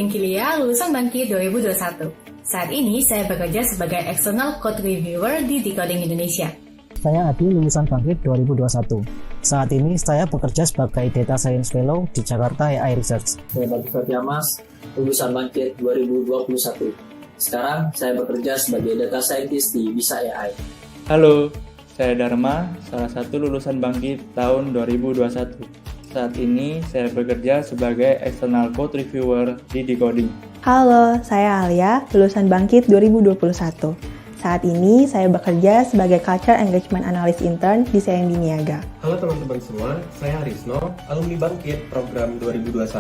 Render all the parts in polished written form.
Tim Kilia, lulusan Bangkit 2021. Saat ini saya bekerja sebagai external code reviewer di Decoding Indonesia. Saya Adi, lulusan Bangkit 2021. Saat ini saya bekerja sebagai Data Science Fellow di Jakarta AI Research. Saya Rfpp, lulusan Bangkit 2021. Sekarang saya bekerja sebagai Data Scientist di Bisa AI. Halo, saya Dharma, salah satu lulusan Bangkit tahun 2021. Saat ini saya bekerja sebagai external code reviewer di Decoding. Halo, saya Alia, lulusan Bangkit 2021. Saat ini saya bekerja sebagai Culture Engagement Analyst Intern di CMB Niaga. Halo teman-teman semua, saya Harisno, alumni Bangkit program 2021.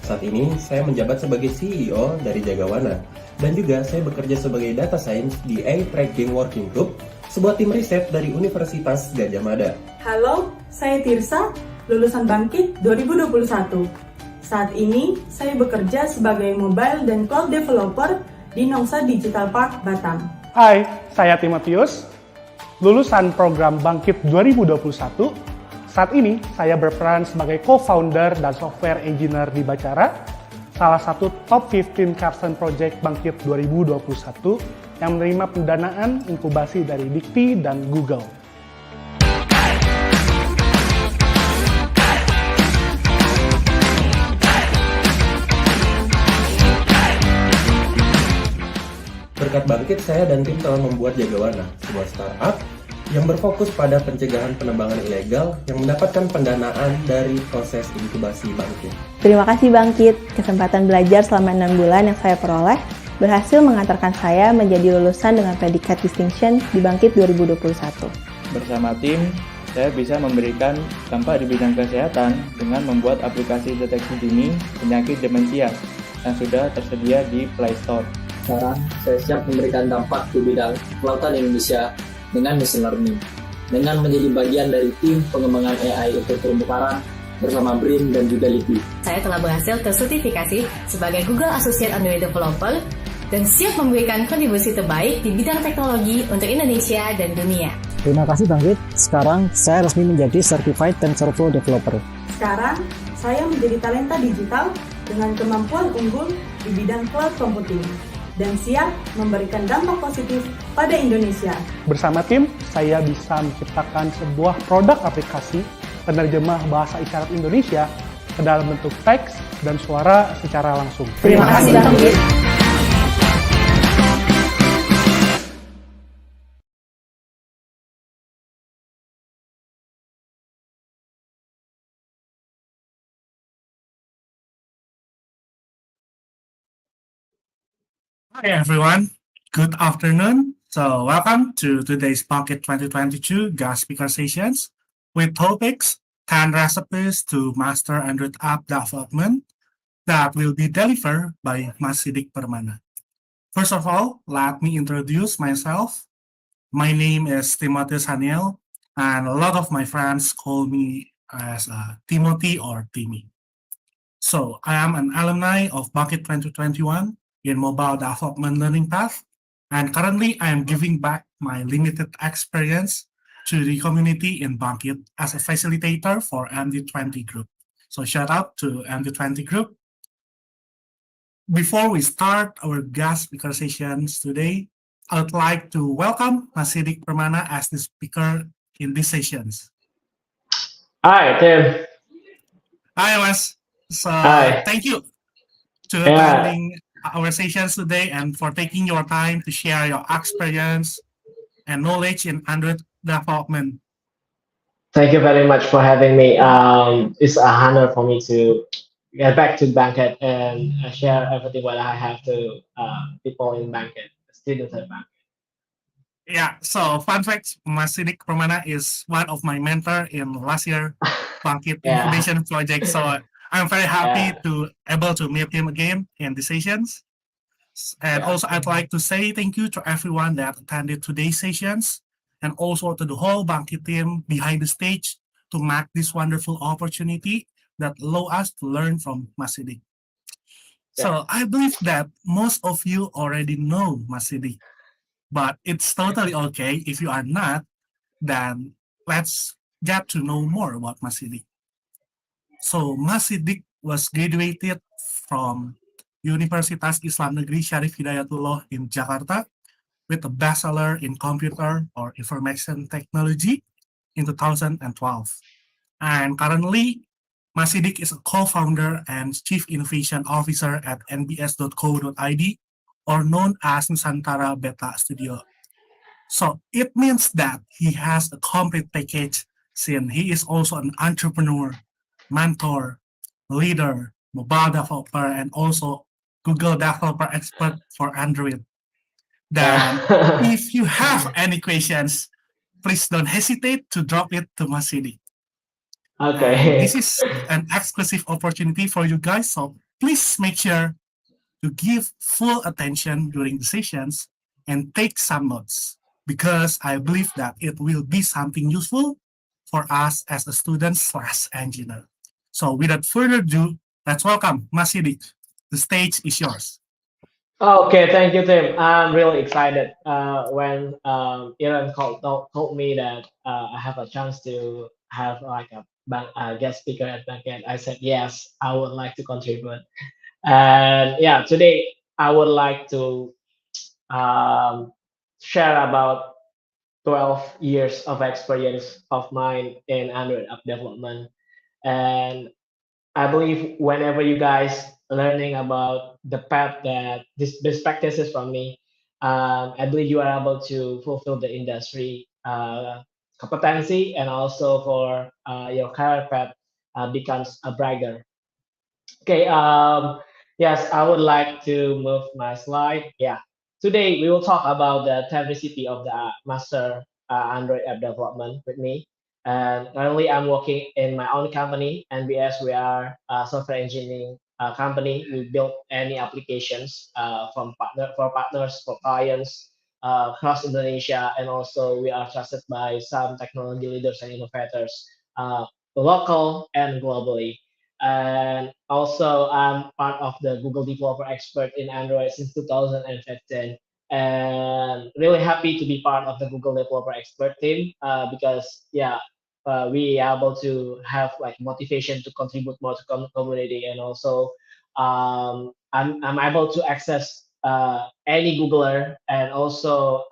Saat ini saya menjabat sebagai CEO dari Jagawana. Dan juga saya bekerja sebagai Data Science di Eye Tracking Working Group, sebuah tim riset dari Universitas Gadjah Mada. Halo, saya Tirsa, lulusan Bangkit 2021. Saat ini, saya bekerja sebagai mobile dan cloud developer di Nongsa Digital Park, Batam. Hai, saya Timotius, lulusan program Bangkit 2021. Saat ini, saya berperan sebagai co-founder dan software engineer di Bacara, salah satu top 15 capstone project Bangkit 2021 yang menerima pendanaan inkubasi dari Dikti dan Google. Berkat Bangkit, saya dan tim telah membuat Jagawana, sebuah startup yang berfokus pada pencegahan penebangan ilegal yang mendapatkan pendanaan dari proses inkubasi Bangkit. Terima kasih Bangkit, kesempatan belajar selama 6 bulan yang saya peroleh berhasil mengantarkan saya menjadi lulusan dengan predikat distinction di Bangkit 2021. Bersama tim, saya bisa memberikan dampak di bidang kesehatan dengan membuat aplikasi deteksi dini penyakit demensia yang sudah tersedia di Play Store. Sekarang saya siap memberikan dampak di bidang kelautan Indonesia dengan machine learning, dengan menjadi bagian dari tim pengembangan AI untuk terumbu karang bersama BRIN dan juga LIPI. Saya telah berhasil tersertifikasi sebagai Google Associate Android Developer dan siap memberikan kontribusi terbaik di bidang teknologi untuk Indonesia dan dunia. Terima kasih Bangkit, sekarang saya resmi menjadi Certified TensorFlow Developer. Sekarang, saya menjadi talenta digital dengan kemampuan unggul di bidang cloud computing dan siap memberikan dampak positif pada Indonesia. Bersama tim, saya bisa menciptakan sebuah produk aplikasi penerjemah bahasa isyarat Indonesia ke dalam bentuk teks dan suara secara langsung. Terima kasih Bangkit. Hi everyone, good afternoon. So welcome to today's Bangkit 2022 guest speaker sessions with topics 10 recipes to master Android app development that will be delivered by Mas Sidiq Permana. First of all, let me introduce myself. My name is Timothy Haniel, and a lot of my friends call me as Timothy or Timmy. So I am an alumni of Bangkit 2021 in mobile development learning path, and currently I am giving back my limited experience to the community in Bangkit as a facilitator for MD20 group. So shout out to MD20 group. Before we start our guest speaker sessions today, I would like to welcome Mas Sidiq Permana as the speaker in these sessions. Hi, Tim. Hi, Mas. So Hi. Thank you to attending our sessions today and for taking your time to share your experience and knowledge in Android development. Thank you very much for having me. It's an honor for me to get back to Bangkit and share everything what I have to people in Bangkit, students at Bangkit. Yeah, so fun fact, Mas Sidiq Permana is one of my mentor in last year Bangkit Incubation Project. So I'm very happy to able to meet him again in the sessions. And also I'd like to say thank you to everyone that attended today's sessions and also to the whole Bangkit team behind the stage to make this wonderful opportunity that allow us to learn from Mas Sidiq. So I believe that most of you already know Mas Sidiq, but it's totally okay if you are not, then let's get to know more about Mas Sidiq. So Mas Sidiq was graduated from Universitas Islam Negeri Syarif Hidayatullah in Jakarta with a bachelor in computer or information technology in 2012. And currently, Mas Sidiq is a co-founder and chief innovation officer at nbs.co.id, or known as Nusantara Beta Studio. So it means that he has a complete package, since he is also an entrepreneur, mentor, leader, mobile developer, and also Google developer expert for Android. Then, if you have any questions, please don't hesitate to drop it to Mas Sidiq. And this Okay. is an exclusive opportunity for you guys, so please make sure to give full attention during the sessions and take some notes, because I believe that it will be something useful for us as a student slash engineer. So without further ado, let's welcome Mas Sidiq. The stage is yours. Okay, thank you, Tim. I'm really excited when Iran told me that I have a chance to have like a guest speaker at Bangkit. I said yes, I would like to contribute. And yeah, today I would like to um, share about 12 years of experience of mine in Android app development. And I believe whenever you guys learning about the path that this best practices from me, I believe you are able to fulfill the industry competency, and also for your career path becomes a brighter. Okay, yes, I would like to move my slide. Yeah, today we will talk about the 10 recipe of the master Android app development with me. And currently, I'm working in my own company, NBS. We are a software engineering company. We build any applications for partners, for clients across Indonesia, and also we are trusted by some technology leaders and innovators, local and globally. And also I'm part of the Google Developer Expert in Android since 2015, and really happy to be part of the Google Developer Expert team because yeah, we are able to have like motivation to contribute more to community, and also I'm able to access any Googler, and also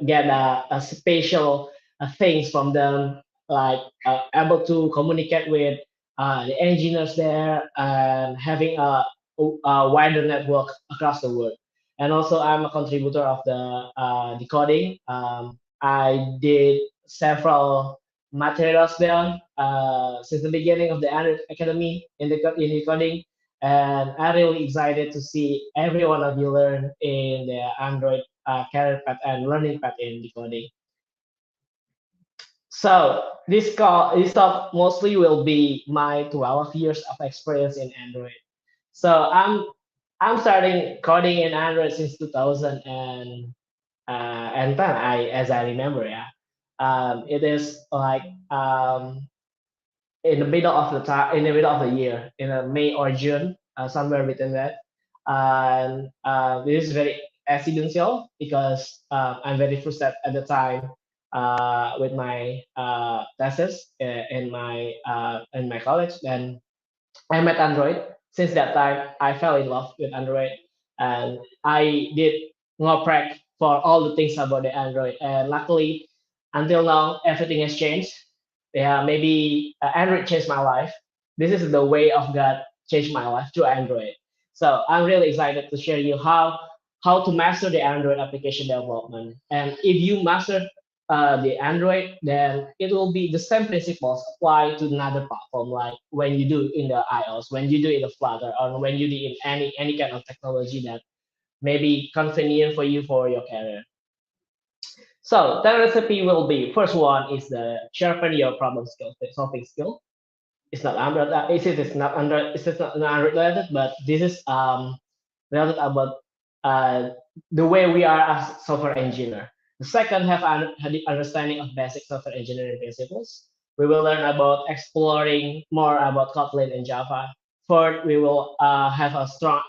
get a special things from them, like able to communicate with the engineers there, and having a wider network across the world. And also, I'm a contributor of the decoding. I did several materials there since the beginning of the Android Academy in decoding, and I'm really excited to see every one of you learn in the Android career path and learning path in decoding. So this talk mostly will be my 12 years of experience in Android. So I'm starting coding in Android since 2010. As I remember, yeah. It is like in the middle of the time, in the middle of the year, in May or June, somewhere between that. And this is very accidental because I'm very frustrated at the time with my thesis in my college. Then I met Android. Since that time, I fell in love with Android, and I did ngoprek for all the things about the Android. And luckily, until now, everything has changed. Yeah, maybe Android changed my life. This is the way of God changed my life through Android. So I'm really excited to share you how to master the Android application development. And if you master the Android, then it will be the same principles apply to another platform, like when you do in the iOS, when you do in the Flutter, or when you do in any kind of technology that may be convenient for you for your career. So that recipe will be, first one is the sharpen your problem skill, solving skill. It's not Android. It's not Android. It's not Android related, but this is related about uh, the way we are as software engineer. The second, have an understanding of basic software engineering principles. We will learn about exploring more about Kotlin and Java. Third, we will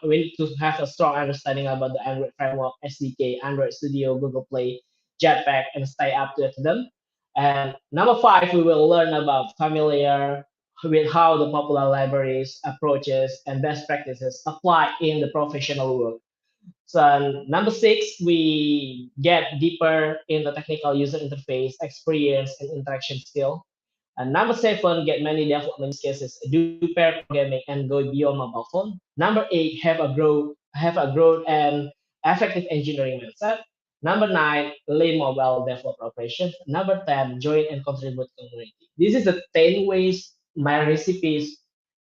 we need to have a strong understanding about the Android framework, SDK, Android Studio, Google Play, Jetpack, and stay up to them. And number five, we will learn about familiar with how the popular libraries, approaches, and best practices apply in the professional work. So number six, we get deeper in the technical user interface, experience, and interaction skill. And number seven, get many development use cases, do pair programming and go beyond mobile phone. Number eight, have a growth and effective engineering mindset. Number nine, lean mobile developer operations. Number 10, join and contribute community. This is the 10 ways my recipes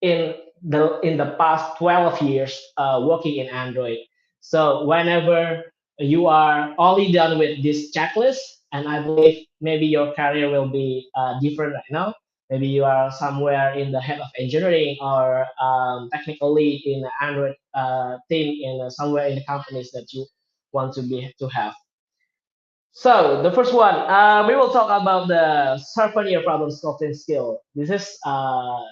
in the past 12 years working in Android. So whenever you are only done with this checklist, and I believe maybe your career will be different right now. Maybe you are somewhere in the head of engineering or technical lead in the Android team in somewhere in the companies that you want to have. So the first one, we will talk about the sharpen problem solving skill. This is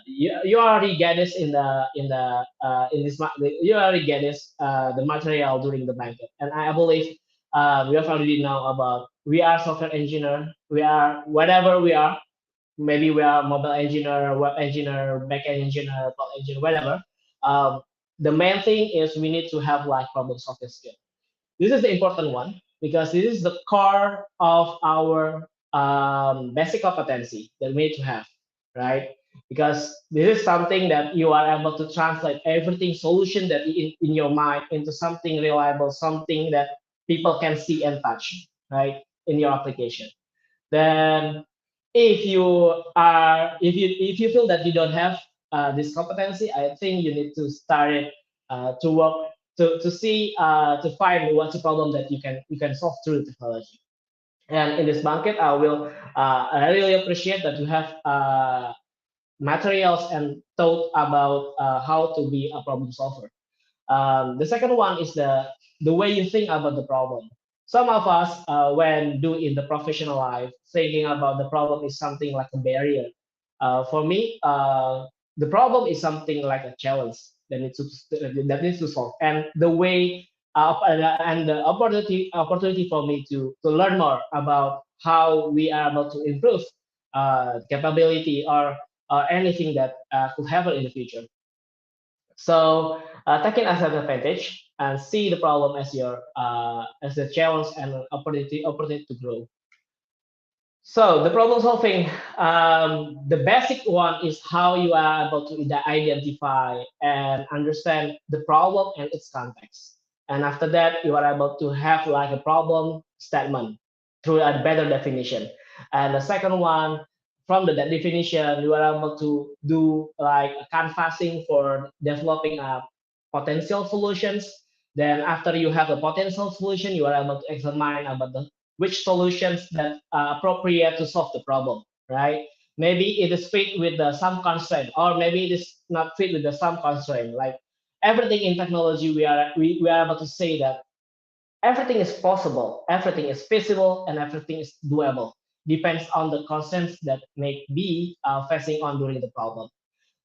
you already get this in this you already get this the material during the banquet, and I believe we have already know about we are software engineer, we are whatever we are, maybe we are mobile engineer, web engineer, backend engineer, cloud engineer, whatever. Um, the main thing is we need to have like problem solving skill. This is the important one because this is the core of our basic competency that we need to have, right? Because this is something that you are able to translate everything solution that in your mind into something reliable, something that people can see and touch, right, in your application. Then if you feel that you don't have this competency, I think you need to start it to work to see to find what's the problem that you can solve through technology. And in this banquet, I really appreciate that you have materials and thought about how to be a problem solver. The second one is the way you think about the problem. Some of us, when do in the professional life, thinking about the problem is something like a barrier. For me, the problem is something like a challenge that needs to solve, and the way and the opportunity for me to learn more about how we are able to improve capability or anything that could happen in the future. So take it as an advantage and see the problem as a challenge and an opportunity to grow. So the problem solving, the basic one is how you are able to identify and understand the problem and its context. And after that, you are able to have like a problem statement through a better definition. And the second one, from the definition, you are able to do like a canvassing for developing potential solutions. Then after you have a potential solution, you are able to examine about which solutions that are appropriate to solve the problem, right? Maybe it is fit with some constraint, or maybe it is not fit with some constraint. Like everything in technology, we are able to say that everything is possible, everything is feasible, and everything is doable. Depends on the constraints that may be facing on during the problem.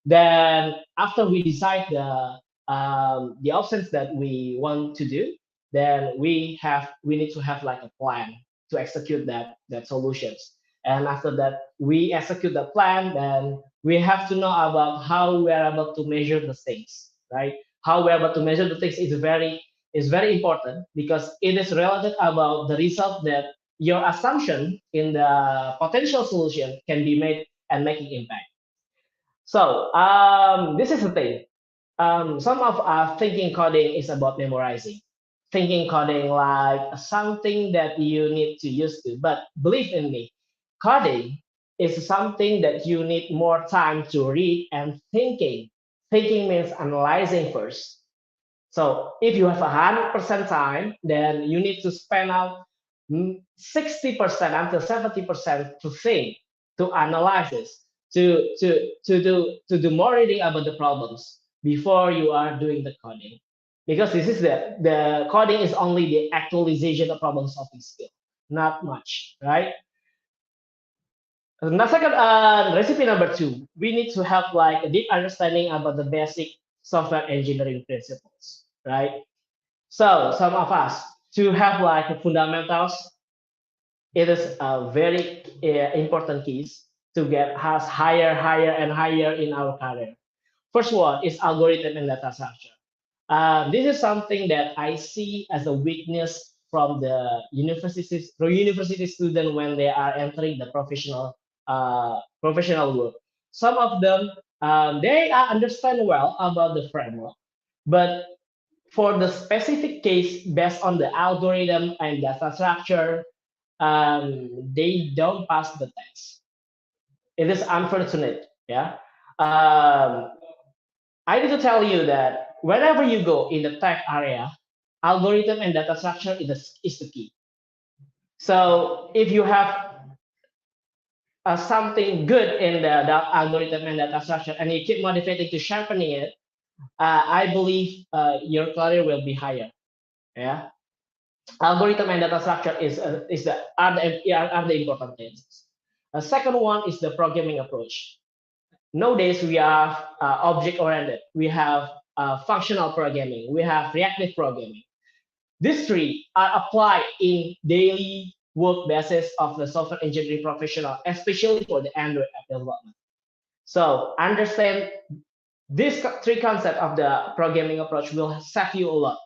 Then after we decide the options that we want to do, then we need to have like a plan to execute that solutions. And after that, we execute the plan, then we have to know about how we are able to measure the things, right? How we're able to measure the things is very important because it is related about the result that your assumption in the potential solution can be made and making impact. So this is the thing. Some of us thinking coding is about memorizing, thinking coding like something that you need to use to. But believe in me, coding is something that you need more time to read and thinking. Thinking means analyzing first. So if you have 100% time, then you need to spend out 60% until 70% to think, to analyze this, to do more reading about the problems before you are doing the coding. Because this is the coding is only the actualization of problem solving skill, not much, right? Now, second, recipe number two, we need to have like a deep understanding about the basic software engineering principles, right? So some of us to have like fundamentals, it is a very important keys to get us higher, higher, and higher in our career. First one is algorithm and data structure. This is something that I see as a weakness from the university student when they are entering the professional world. Some of them they understand well about the framework, but for the specific case based on the algorithm and data structure, they don't pass the test. It is unfortunate, yeah. I need to tell you that whenever you go in the tech area, algorithm and data structure is the key. So if you have something good in the algorithm and data structure and you keep motivating to sharpening it, I believe your career will be higher. Yeah, algorithm and data structure are the important things. The second one is the programming approach. Nowadays we have object oriented, we have functional programming, we have reactive programming. These three are applied in daily work basis of the software engineering professional, especially for the Android app development. So understand these three concepts of the programming approach will save you a lot.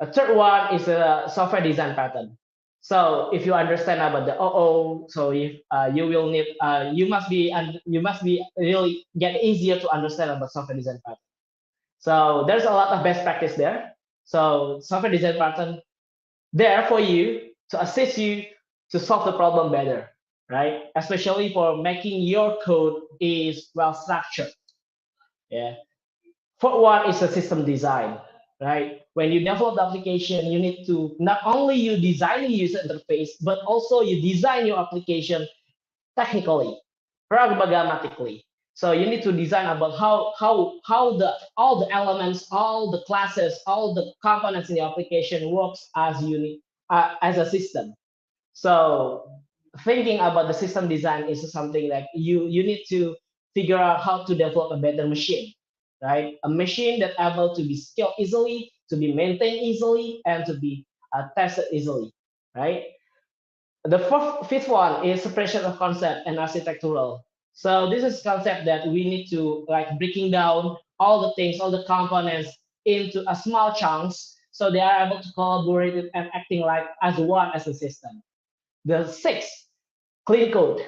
A third one is a software design pattern. So if you understand about the OO, so if you will need, you must be really get easier to understand about software design pattern. So there's a lot of best practice there. So software design pattern there for you to assist you to solve the problem better, right? Especially for making your code is well structured. Yeah. Fourth one is the system design, right? When you develop the application, you need to not only you design the user interface, but also you design your application technically, programmatically. So you need to design about how the all the elements, all the classes, all the components in the application works as as a system. So thinking about the system design is something like you need to figure out how to develop a better machine, right? A machine that able to be scaled easily, to be maintained easily, and to be tested easily, right? The fifth one is separation of concept and architectural. So this is concept that we need to like breaking down all the things, all the components into a small chunks, so they are able to collaborate and acting like as one as a system. The sixth, clean code.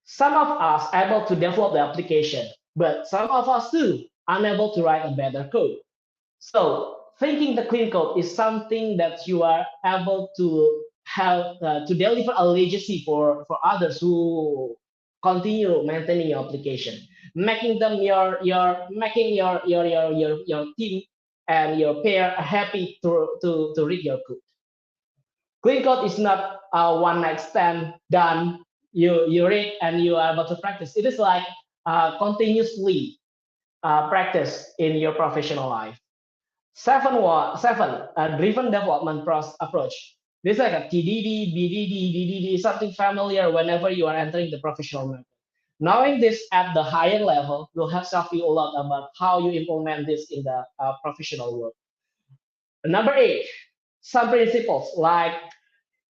Some of us able to develop the application, but some of us too unable to write a better code. So thinking the clean code is something that you are able to have to deliver a legacy for others who continue maintaining your application, making them making your team and your peer happy to read your code. Clean code is not a one night stand done. You read and you are able to practice. It is like continuously practice in your professional life. Seven, driven development approach. This is like a TDD, BDD, DDD, something familiar whenever you are entering the professional market. Knowing this at the higher level will help you a lot about how you implement this in the professional world. Number 8, some principles like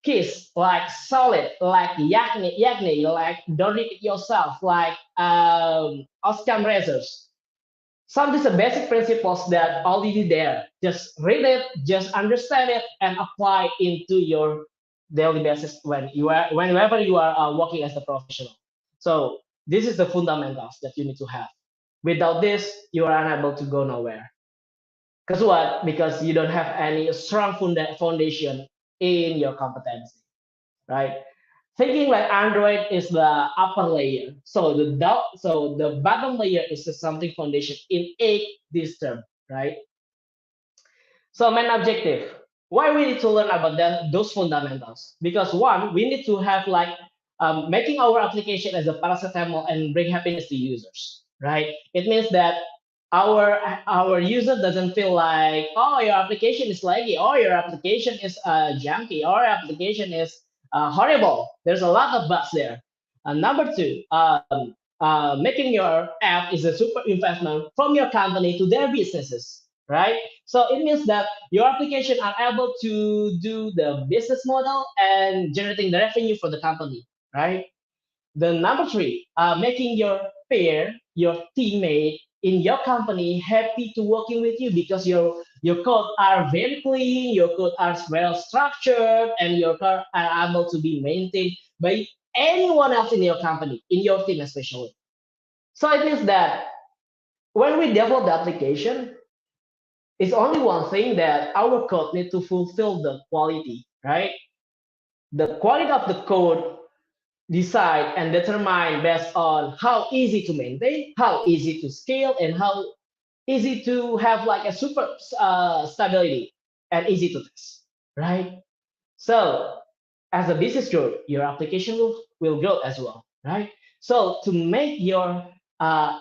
KISS, like solid, like Yagni, like don't repeat yourself, like outcome razors. Some of these are basic principles that already there. Just read it, just understand it, and apply into your daily basis whenever you are working as a professional. So this is the fundamentals that you need to have. Without this, you are unable to go nowhere. Because what? Because you don't have any strong foundation in your competency, right? Thinking like Android is the upper layer, so the bottom layer is something foundation in this term, right? So main objective, why we need to learn about those fundamentals? Because one, we need to have like making our application as a paracetamol and bring happiness to users, right? It means that our user doesn't feel like, oh, your application is laggy, or your application is junky, or your application is horrible. There's a lot of bugs there. Number two, making your app is a super investment from your company to their businesses, right? So it means that your application are able to do the business model and generating the revenue for the company, right? The number three, making your peer, your teammate in your company happy to working with you because your code are very clean, your code are well structured, and your code are able to be maintained by anyone else in your company, in your team especially. So it means that when we develop the application, it's only one thing that our code need to fulfill the quality, right? The quality of the code decide and determine based on how easy to maintain, how easy to scale, and how easy to have like a super stability and easy to test, right? So as a business growth, your application will grow as well, right? So to make your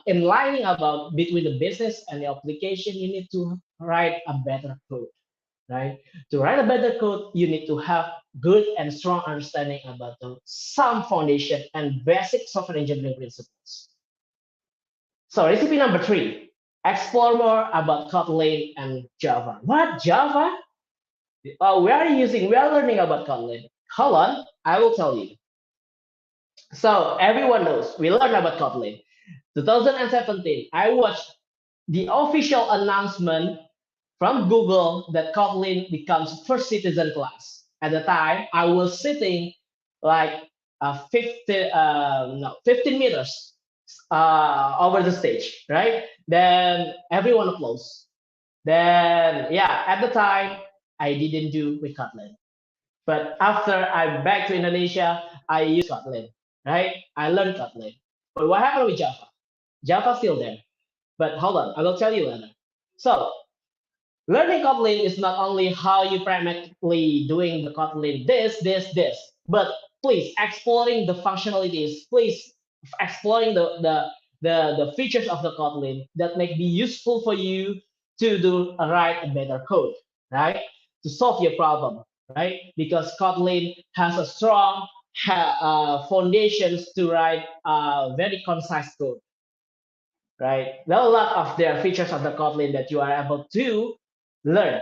enlightening about between the business and the application, you need to write a better code, right? To write a better code, you need to have good and strong understanding about some foundation and basic software engineering principles. So recipe number three, explore more about Kotlin and Java. What, Java? We are learning about Kotlin. Hold on, I will tell you. So everyone knows, we learned about Kotlin. 2017, I watched the official announcement from Google that Kotlin becomes first citizen class. At the time, I was sitting like 15 meters over the stage, right? Then everyone applauds. Then, yeah, at the time, I didn't do with Kotlin. But after I back to Indonesia, I use Kotlin, right? I learned Kotlin. But what happened with Java? Java still there. But hold on, I will tell you later. So learning Kotlin is not only how you pragmatically doing the Kotlin this, but please exploring the functionalities, please exploring the features of the Kotlin that may be useful for you to write a better code, right? To solve your problem, right? Because Kotlin has a strong foundations to write very concise code, right? There are a lot of their features of the Kotlin that you are able to learn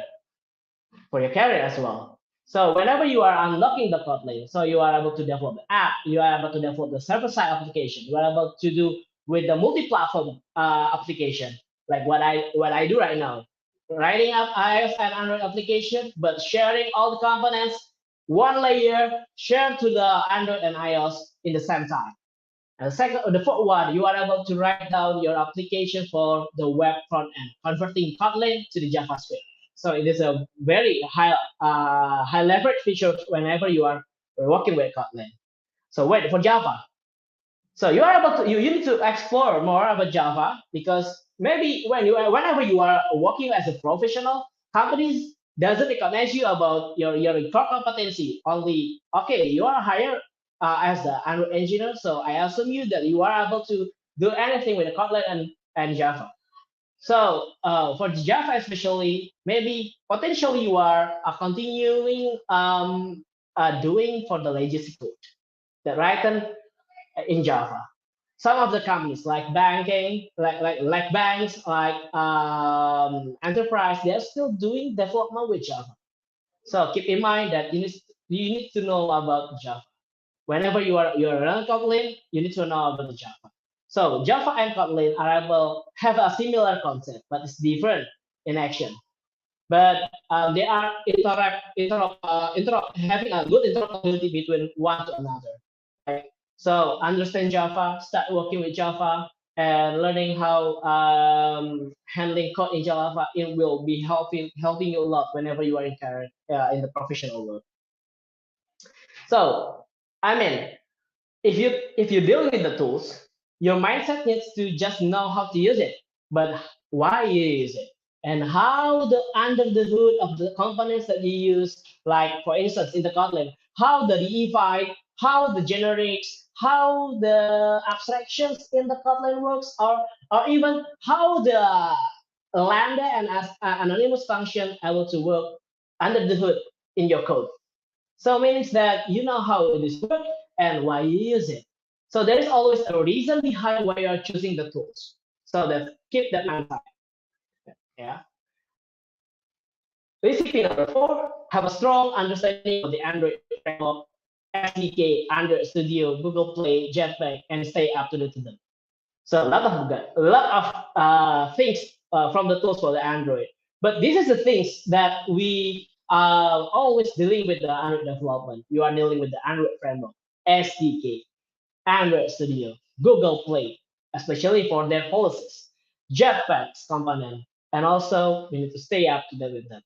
for your career as well. So whenever you are unlocking the Kotlin, so you are able to develop the app, you are able to develop the server-side application, you are able to do with the multi-platform application, like what I do right now, writing up iOS and Android application, but sharing all the components, one layer, share to the Android and iOS in the same time. And the fourth one, you are able to write down your application for the web front end, converting Kotlin to the JavaScript. So it is a very high leverage feature whenever you are working with Kotlin. So wait for Java. So you are able to you need to explore more about Java because maybe whenever you are working as a professional, companies doesn't recognize you about your core competency. Only okay, you are hired as the Android engineer, so I assume you that you are able to do anything with Kotlin and Java. So for Java especially, maybe potentially you are continuing doing for the legacy code that written in Java. Some of the companies like banking, like banks, like enterprise, they're still doing development with Java. So keep in mind that you need to know about Java. Whenever you're running Kotlin, you need to know about the Java. So Java and Kotlin are able have a similar concept, but it's different in action. But they are having a good interoperability between one to another. Right? So understand Java, start working with Java, and learning how handling code in Java. It will be helping you a lot whenever you are in the professional world. So I mean, if you deal with the tools, your mindset needs to just know how to use it, but why you use it, and how the under the hood of the components that you use, like for instance in the Kotlin, how the DEFI, how the generics, how the abstractions in the Kotlin works, or even how the lambda and anonymous function able to work under the hood in your code. So means that you know how it is work and why you use it. So there is always a reason behind why you are choosing the tools. So that keep that mindset. Yeah. Recipe number 4, have a strong understanding of the Android framework SDK, Android Studio, Google Play, Jetpack, and stay up to date to them. So a lot of things from the tools for the Android. But this is the things that we are always dealing with the Android development. You are dealing with the Android framework, SDK, Android Studio, Google Play, especially for their policies, Jetpacks component, and also we need to stay up to date with them.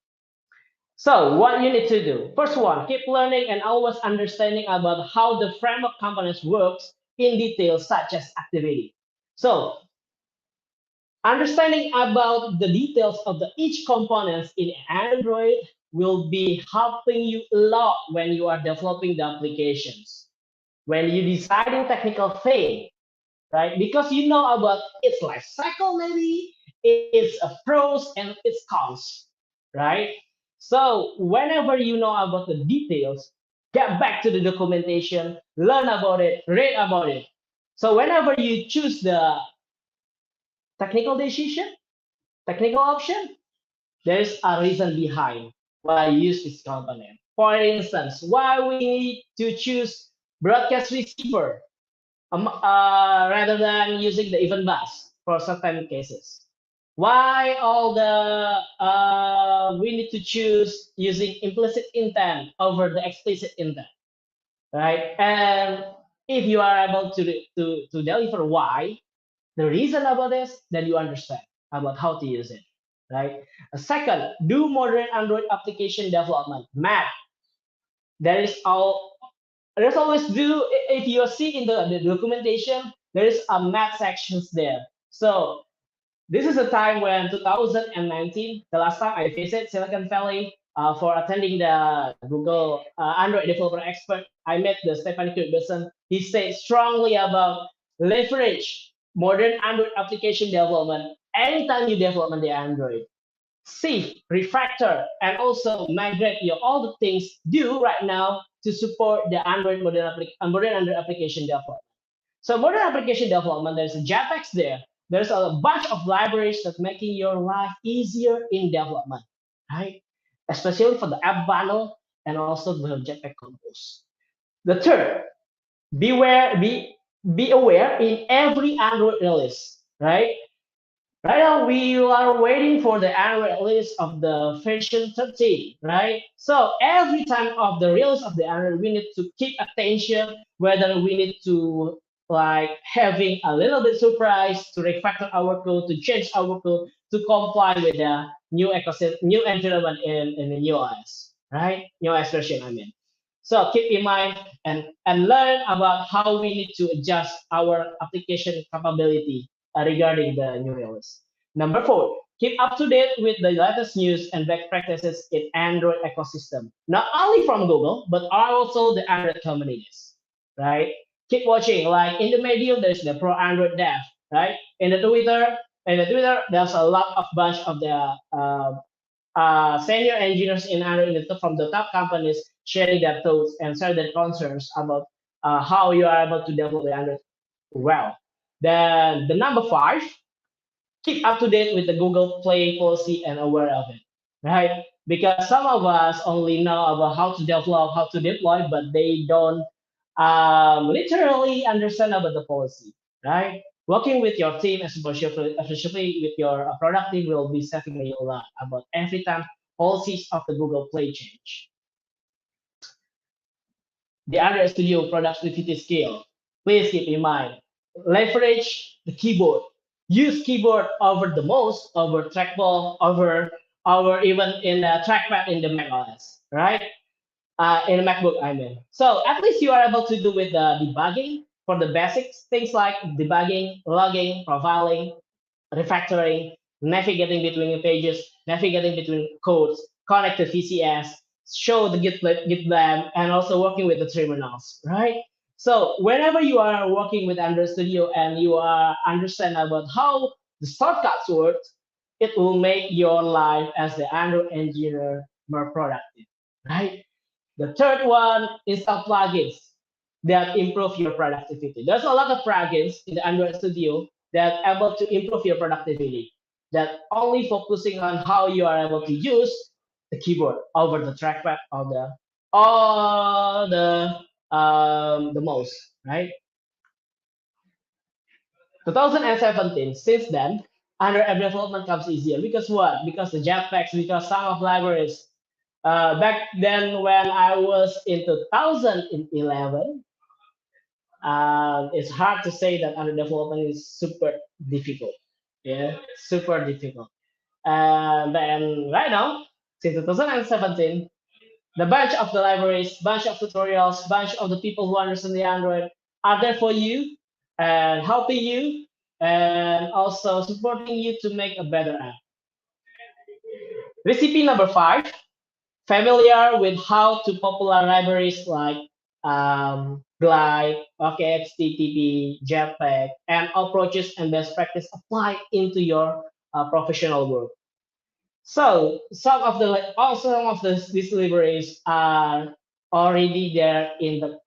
So what you need to do, first one, keep learning and always understanding about how the framework components works in detail, such as activity. So understanding about the details of each components in Android will be helping you a lot when you are developing the applications. When you deciding technical thing, right? Because you know about its life cycle, maybe its pros and its cons, right? So whenever you know about the details, get back to the documentation, learn about it, read about it. So whenever you choose the technical decision, technical option, there is a reason behind why I use this component. For instance, why we need to choose broadcast receiver rather than using the event bus for certain cases. Why all the we need to choose using implicit intent over the explicit intent, right? And if you are able to deliver why, the reason about this, then you understand about how to use it, right? Second, do modern Android application development. Math. There is all. There's always do. If you see in the documentation, there is a math sections there. So this is a time when 2019, the last time I visited Silicon Valley for attending the Google Android Developer Expert, I met the Stefan Kirkbeson. He said strongly about leverage modern Android application development anytime you develop the Android. See, refactor, and also migrate your all the things do right now to support the modern Android application development. So modern application development, there's a JetX there. There's a bunch of libraries that making your life easier in development, right? Especially for the app bundle and also the Jetpack Compose. The third, be aware in every Android release, right? Right now, we are waiting for the Android release of the version 13, right? So every time of the release of the Android, we need to keep attention whether we need to like having a little bit surprise to refactor our code, to change our code, to comply with the new ecosystem, new environment in the new OS, right? New OS version, I mean. So keep in mind and learn about how we need to adjust our application capability regarding the new release. Number 4, keep up to date with the latest news and best practices in Android ecosystem, not only from Google, but also the Android communities, right? Keep watching, like in the Medium, there's the Pro Android Dev, right? In the Twitter, there's a lot of bunch of the senior engineers in Android from the top companies sharing their thoughts and share their concerns about how you are able to develop the Android well. Then the number 5, keep up to date with the Google Play policy and aware of it, right? Because some of us only know about how to develop, how to deploy, but they don't literally understand about the policy, right? Working with your team, especially with your product team, will be saving you a lot about every time policies of the Google Play change. The Android Studio productivity skill. Please keep in mind, leverage the keyboard. Use keyboard over the mouse, over trackball, over even in the trackpad in the Mac OS, right? In the MacBook, I mean. So at least you are able to do with the debugging for the basics, things like debugging, logging, profiling, refactoring, navigating between pages, navigating between codes, connect to VCS, show the GitLab, and also working with the terminals, right? So whenever you are working with Android Studio and you are understand about how the shortcuts work, it will make your life as the Android engineer more productive, right? The third one is plugins that improve your productivity. There's a lot of plugins in the Android Studio that are able to improve your productivity, that only focusing on how you are able to use the keyboard over the trackpad or the the most, right? 2017, since then, Android app development comes easier. Because what? Because the Jetpacks, because some of libraries. Back then, when I was in 2011, it's hard to say that Android development is super difficult. Yeah, super difficult. Then right now, since 2017, the bunch of the libraries, bunch of tutorials, bunch of the people who understand the Android are there for you and helping you and also supporting you to make a better app. Recipe number 5, familiar with how to popular libraries like Glide, OKHTTP, Jetpack, and approaches and best practice apply into your professional work. So some of the these libraries are already there in the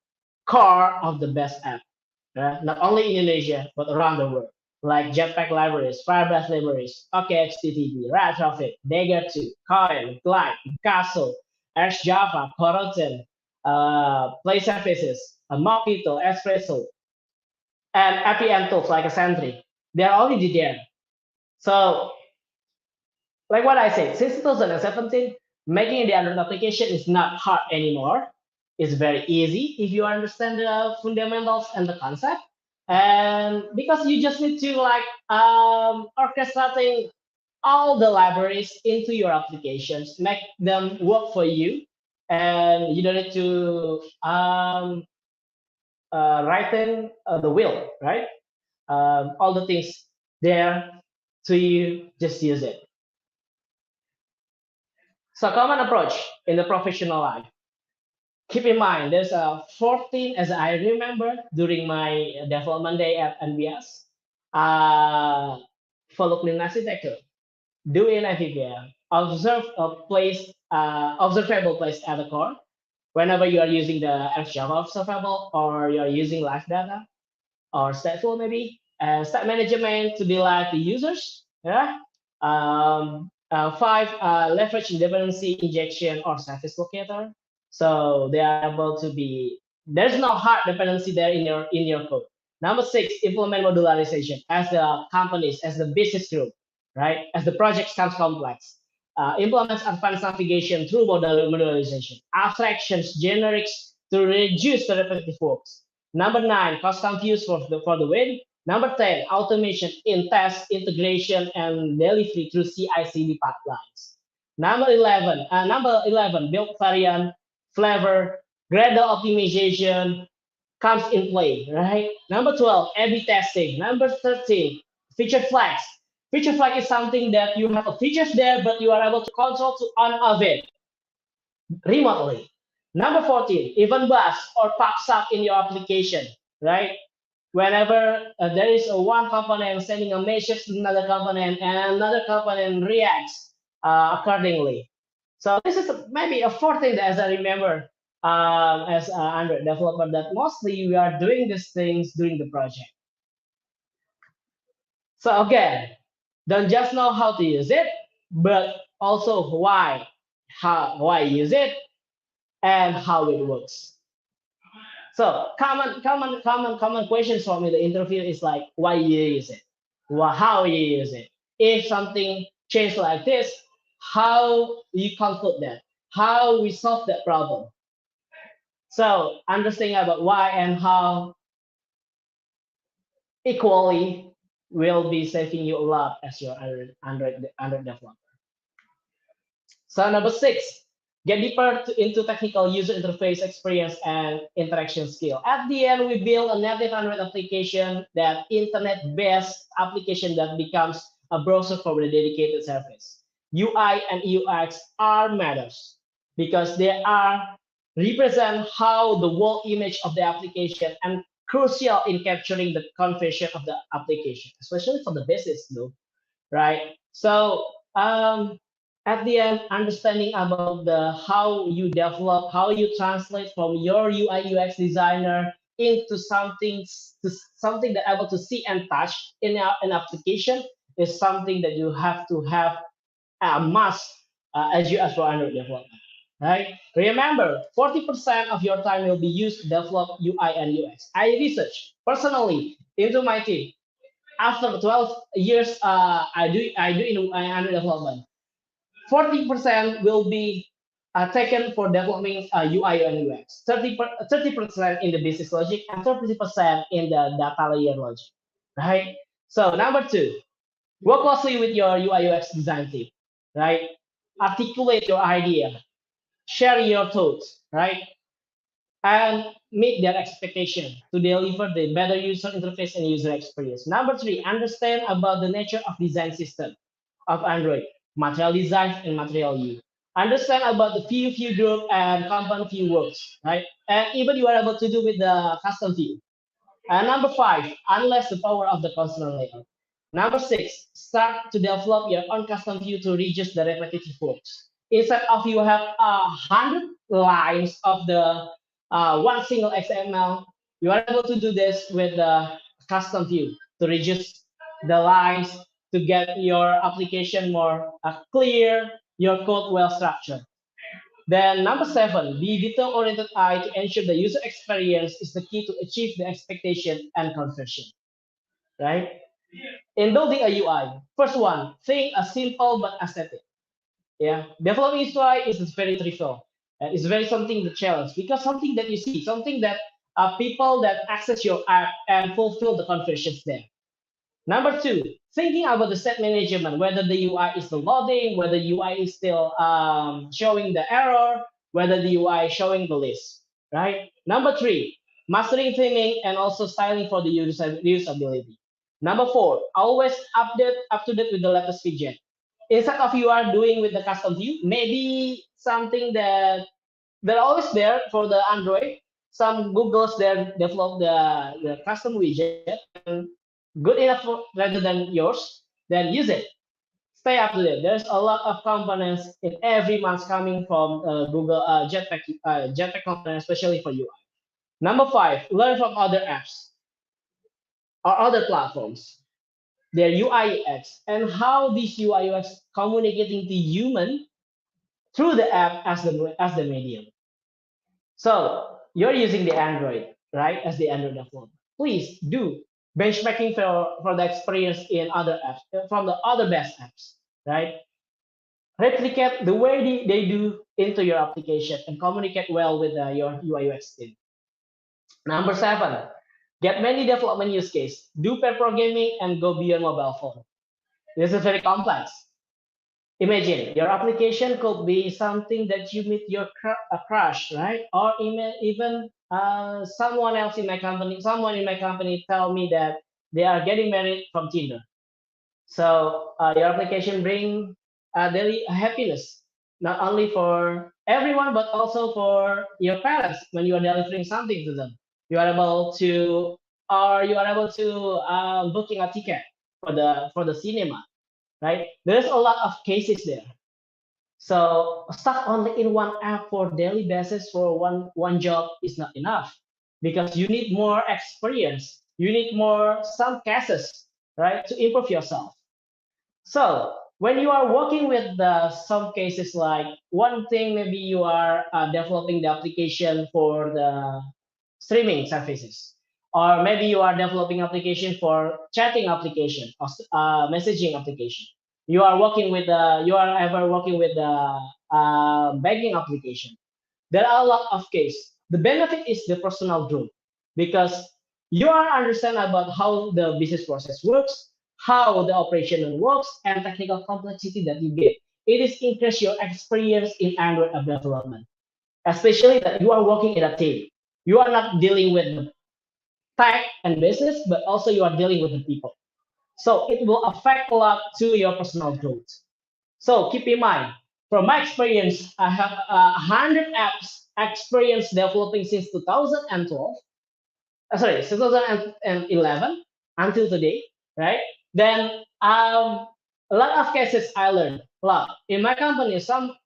core of the best app, right? Not only in Indonesia but around the world, like Jetpack libraries, Firebase libraries, OKHTTP, Rfpp, Dagger 2, Coin, Glide, Castle, Java, Coroutine, Play Services, Mockito, Espresso, and APN tools like a Sentry. They're already there. So like what I said, since 2017, making the Android application is not hard anymore. It's very easy if you understand the fundamentals and the concept. And because you just need to like orchestrating all the libraries into your applications, make them work for you, and you don't need to write in the wheel, right? All the things there, so you just use it. So common approach in the professional life. Keep in mind, there's a 14, as I remember, during my development day at NBS. Follow clean architecture, do in FPPL, observe a place, observable place at the core. Whenever you are using the Java observable or you are using live data or stateful maybe, and state management to delight the users. Yeah. 5, leverage dependency injection or service locator. So they are able to be, there's no hard dependency there in your code. Number 6, implement modularization as the companies, as the business group, right? As the project becomes complex. Implements advanced navigation through modularization, abstractions, generics to reduce the repetitive works. Number 9, custom views for the win. Number 10, automation in test, integration, and delivery through CI/CD pipelines. Number 11, build variant, flavor, gradle optimization comes in play, right? Number 12, A/B testing. Number 13, feature flags. Feature flag is something that you have a features there, but you are able to control to on off it remotely. Number 14, even bus or pops up in your application, right? Whenever there is one component sending a message to another component and another component reacts accordingly. So this is maybe a fourth thing that, as I remember, as an Android developer, that mostly we are doing these things during the project. So again, don't just know how to use it, but also why use it and how it works. So common questions from the interview is like, why you use it? Well, how you use it? If something changed like this, how you conclude that? How we solve that problem? So understanding about why and how equally will be saving you a lot as your Android developer. So number 6, get deeper into technical user interface experience and interaction skill. At the end, we build a native Android application, that internet-based application that becomes a browser for the dedicated service. UI and UX are matters because they are represent how the whole image of the application and crucial in capturing the conversion of the application, especially for the business, though, right? So at the end, understanding about the how you develop, how you translate from your UI UX designer into something that able to see and touch in an application is something that you have to have a must as you as for Android development. right? Remember, 40% of your time will be used to develop UI and UX. I research personally into my team. After 12 years, I do in Android development. 40% will be taken for developing UI and UX. 30% in the business logic and 30% in the data layer logic, right? So number two, work closely with your UI UX design team, right? Articulate your idea, share your thoughts, right? And meet their expectation to deliver the better user interface and user experience. Number three, understand about the nature of design system of Android, material design and material view. Understand about the view group and component view works, right? And even you are able to do with the custom view. And number five, unleash the power of the constraint layer. Number six, start to develop your own custom view to reduce the repetitive works. Instead of you have 100 lines of the one single XML, you are able to do this with the custom view to reduce the lines to get your application more clear, your code well structured. Then number seven, be detail-oriented eye to ensure the user experience is the key to achieve the expectation and conversion, right? In building a UI, first one, think a simple but aesthetic. Yeah, developing UI is very trivial. It's very something the challenge because something that you see, something that people that access your app and fulfill the conversions there. Number two, thinking about the set management, whether the UI is still loading, whether UI is still showing the error, whether the UI is showing the list, right? Number three, mastering theming and also styling for the usability. Number four, always up to date with the latest feature. Instead of you are doing with the custom view, maybe something that they're always there for the Android. Some Google's there develop the custom widget and good enough rather than yours, then use it. Stay up to date. There's a lot of components in every month coming from Google Jetpack component, especially for UI. Number five, learn from other apps or other platforms, their UI UX, and how these UI UX communicating to human through the app as the medium. So you're using the Android, right, as the Android developer. Please do benchmarking for the experience in other apps, from the other best apps, right? Replicate the way they do into your application and communicate well with your UI UX team. Number seven, get many development use case. Do pair programming and go beyond mobile phone. This is very complex. Imagine your application could be something that you meet your crush, right? Or even someone in my company tell me that they are getting married from Tinder. So your application bring daily happiness, not only for everyone, but also for your parents when you are delivering something to them. You are able to, booking a ticket for the cinema, right? There's a lot of cases there. So stuck only in one app for daily basis for one job is not enough because you need more experience. You need more some cases, right, to improve yourself. So when you are working with some cases like one thing, maybe you are developing the application for the streaming services, or maybe you are developing application for chatting application or messaging application. You are working with the banking application. There are a lot of cases. The benefit is the personal growth because you are understand about how the business process works, how the operation works, and technical complexity that you get. It is increase your experience in Android app development, especially that you are working in a team. You are not dealing with the tech and business, but also you are dealing with the people. So it will affect a lot to your personal growth. So keep in mind, from my experience, I have 100 apps experience developing since 2012. Sorry, 2011 until today, right? Then a lot of cases I learned a lot. In my company,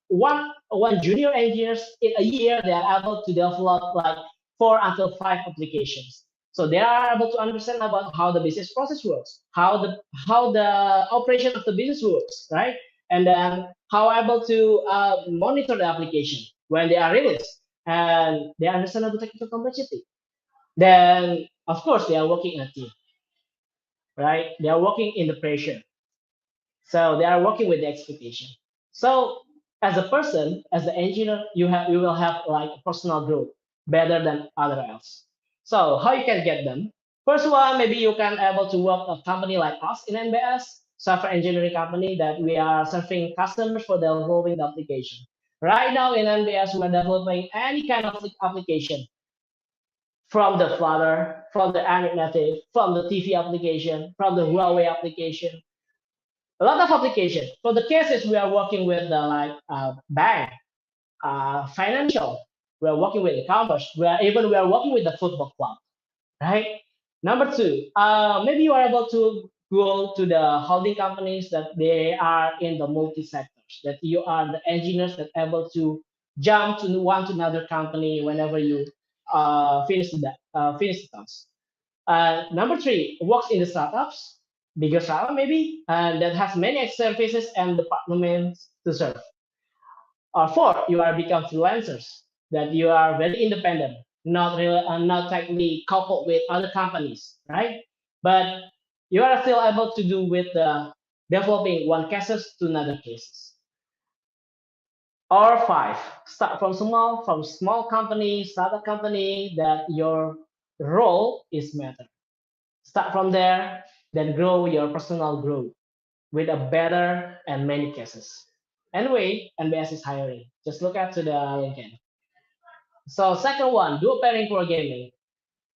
one junior engineers in a year they are able to develop like 4 until 5 applications. So they are able to understand about how the business process works, how the operation of the business works, right? And then how able to monitor the application, when they are released and they understand the technical complexity, then of course they are working in a team, right? They are working in the pressure. So they are working with the expectation. So as a person, as the engineer, you will have like personal growth better than other else. So how you can get them? First one, maybe you can able to work a company like us in NBS, software engineering company that we are serving customers for developing the application. Right now in NBS, we are developing any kind of application from the Flutter, from the Android native, from the TV application, from the Huawei application, a lot of application. For the cases we are working with the bank, financial, we are working with e-commerce, we are working with the football club, right? Number two, maybe you are able to go to the holding companies that they are in the multi sectors, that you are the engineers that able to jump to one to another company whenever you finish the task. Number three, works in the startups, bigger startup maybe, that has many services and departments to serve. Or four, you are become freelancers, that you are very independent, not really, not tightly coupled with other companies, right? But you are still able to do with the developing one cases to another cases. Or five, start from small company, startup company that your role is matter. Start from there, then grow your personal growth with a better and many cases. Anyway, NBS is hiring. Just look at to the LinkedIn. So second one, do pairing programming.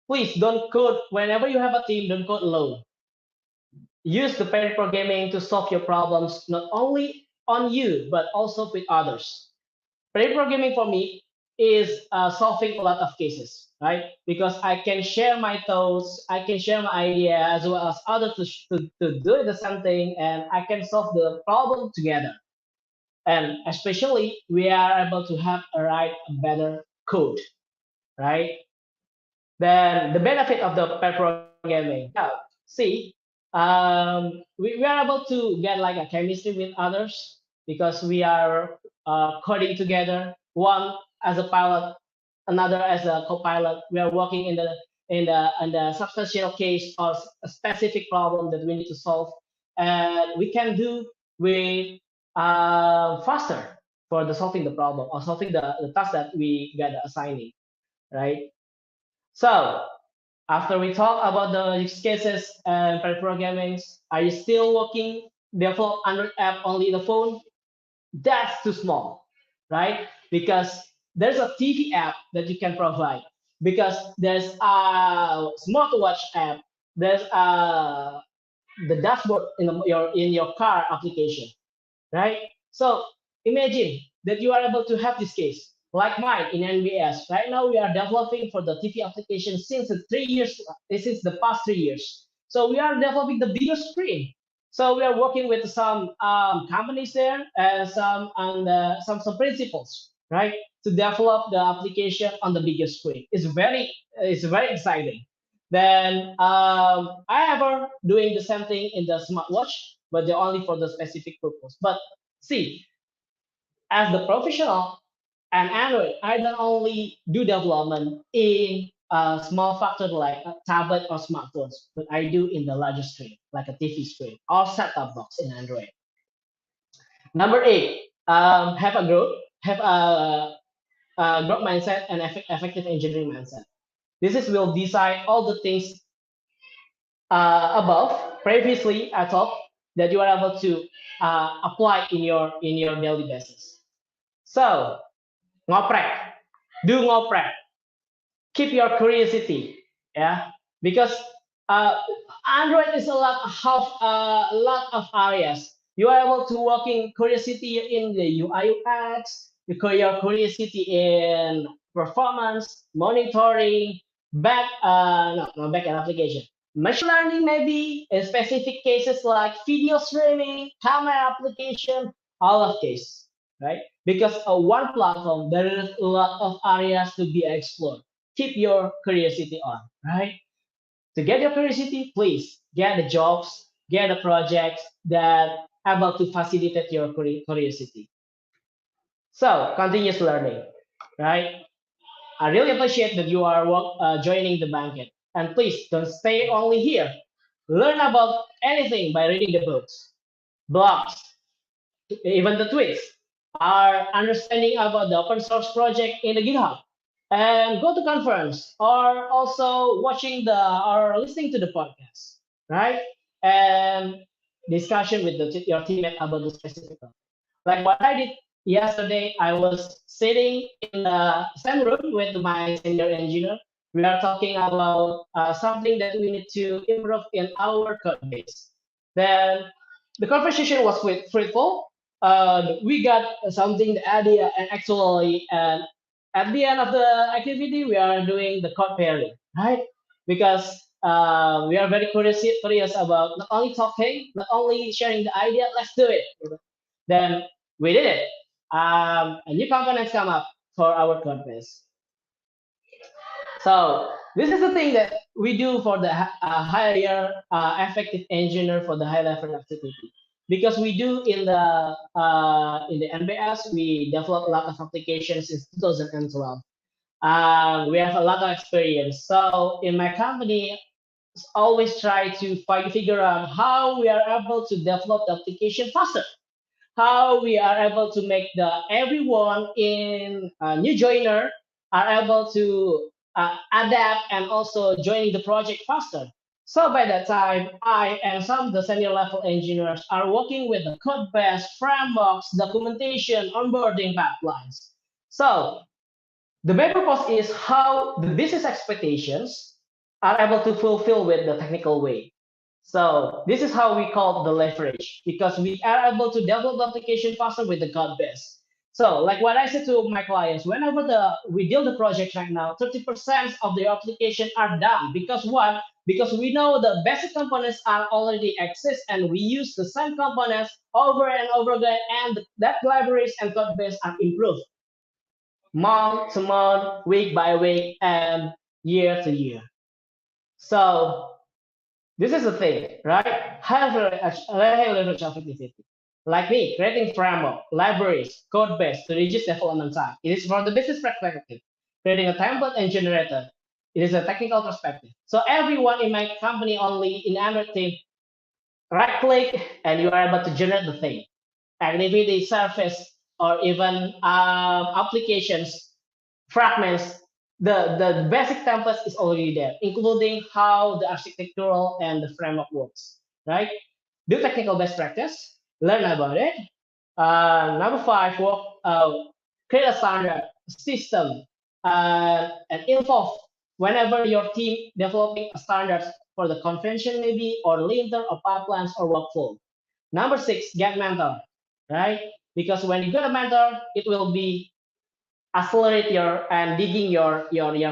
Please don't code whenever you have a team. Don't code alone. Use the pairing programming to solve your problems not only on you but also with others. Pairing programming for me is solving a lot of cases, right? Because I can share my thoughts, I can share my idea as well as others to do the same thing, and I can solve the problem together. And especially, we are able to have a better code, right? Then the benefit of the pair programming. Now, see, we are able to get like a chemistry with others because we are coding together. One as a pilot, another as a co-pilot. We are working in the substantial case or a specific problem that we need to solve, and we can do with faster for the solving the problem or solving the task that we get assigning, right? So after we talk about the use cases and pair programming, are you still working develop Android app only the phone? That's too small, right? Because there's a TV app that you can provide. Because there's a smartwatch app. There's the dashboard in your car application, right? So imagine that you are able to have this case like mine in NBS. Right now we are developing for the TV application since the 3 years. This is the past 3 years. So we are developing the bigger screen. So we are working with some companies there and some principals, right, to develop the application on the bigger screen. It's very exciting. Then I ever doing the same thing in the smartwatch, but they're only for the specific purpose. But see, as the professional and Android, I don't only do development in a small factor like a tablet or smartphones, but I do in the larger screen, like a TV screen or set-top box in Android. Number eight, have a growth mindset and effective engineering mindset. This is will decide all the things above. Previously, I talked that you are able to apply in your daily basis. So ngoprek, do ngoprek. Keep your curiosity, yeah, because Android is a lot of areas. You are able to working curiosity in the UI UX, your curiosity in performance, monitoring, backend application. Machine learning maybe in specific cases like video streaming, camera application, all of case, right? Because one platform, there is a lot of areas to be explored. Keep your curiosity on, right? To get your curiosity, please get the jobs, get the projects that able to facilitate your curiosity. So continuous learning. right? I really appreciate that you are joining the banquet. And please don't stay only here. Learn about anything by reading the books, blogs, even the tweets, our understanding about the open source project in the GitHub, and go to conference or also watching or listening to the podcast, right? And discussion with your teammate about the specific topic. Like what I did yesterday, I was sitting in the same room with my senior engineer. We are talking about something that we need to improve in our code base. Then the conversation was fruitful. We got something the idea, and actually, and at the end of the activity, we are doing the code pairing, right? Because we are very curious about not only talking, not only sharing the idea. Let's do it. Then we did it. A new components come up for our code base. So this is the thing that we do for the higher effective engineer for the high level activity. Because we do in the NBS, we develop a lot of applications since 2012. We have a lot of experience. So in my company, always try to figure out how we are able to develop the application faster, how we are able to make everyone in new joiner are able to adapt and also joining the project faster. So by that time, I and some of the senior level engineers are working with the code base, frameworks, documentation, onboarding pipelines. So the main purpose is how the business expectations are able to fulfill with the technical way. So this is how we call the leverage, because we are able to develop the application faster with the code base. So like what I said to my clients, whenever we deal the project right now, 30% of the application are done. Because what? Because we know the basic components are already exist and we use the same components over and over again, and that libraries and code base are improved month to month, week by week, and year to year. So this is the thing, right? High leverage of activity. Like me, creating framework, libraries, code base to reduce development time. It is from the business perspective. Creating a template and generator. It is a technical perspective. So everyone in my company only in Android team, right click and you are able to generate the thing. Activity, surface, or even applications, fragments, the basic template is already there, including how the architectural and the framework works, right? Do technical best practice, learn about it. Number 5, create a standard system and involve whenever your team developing a standard for the convention maybe, or linter or pipelines or workflow. Number 6, get mentor, right? Because when you get a mentor, it will be accelerate and digging your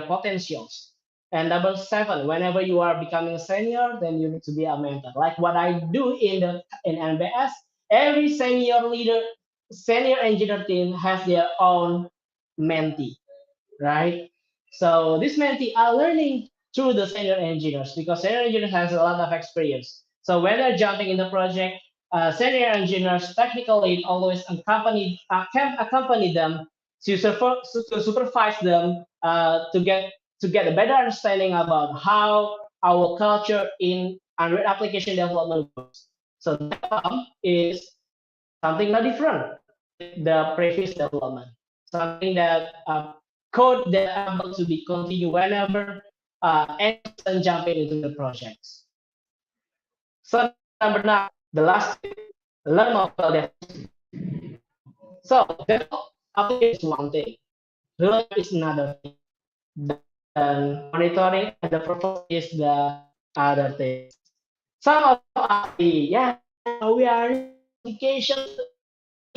potentials. And number 7, whenever you are becoming a senior, then you need to be a mentor. Like what I do in NBS, every senior engineer team has their own mentee, right? So this mentee are learning through the senior engineers, because senior engineers has a lot of experience. So when they're jumping in the project, senior engineers technically always can accompany them to supervise them to get a better understanding about how our culture in Android application development works. So that is something not different with the previous development, something that code that are able to be continued whenever any person jumping into the projects. So number 9, the last tip, learn mobile development. So develop application is one thing, learn is another thing, and monitoring and the purpose is the other thing. Some of us, yeah, we are application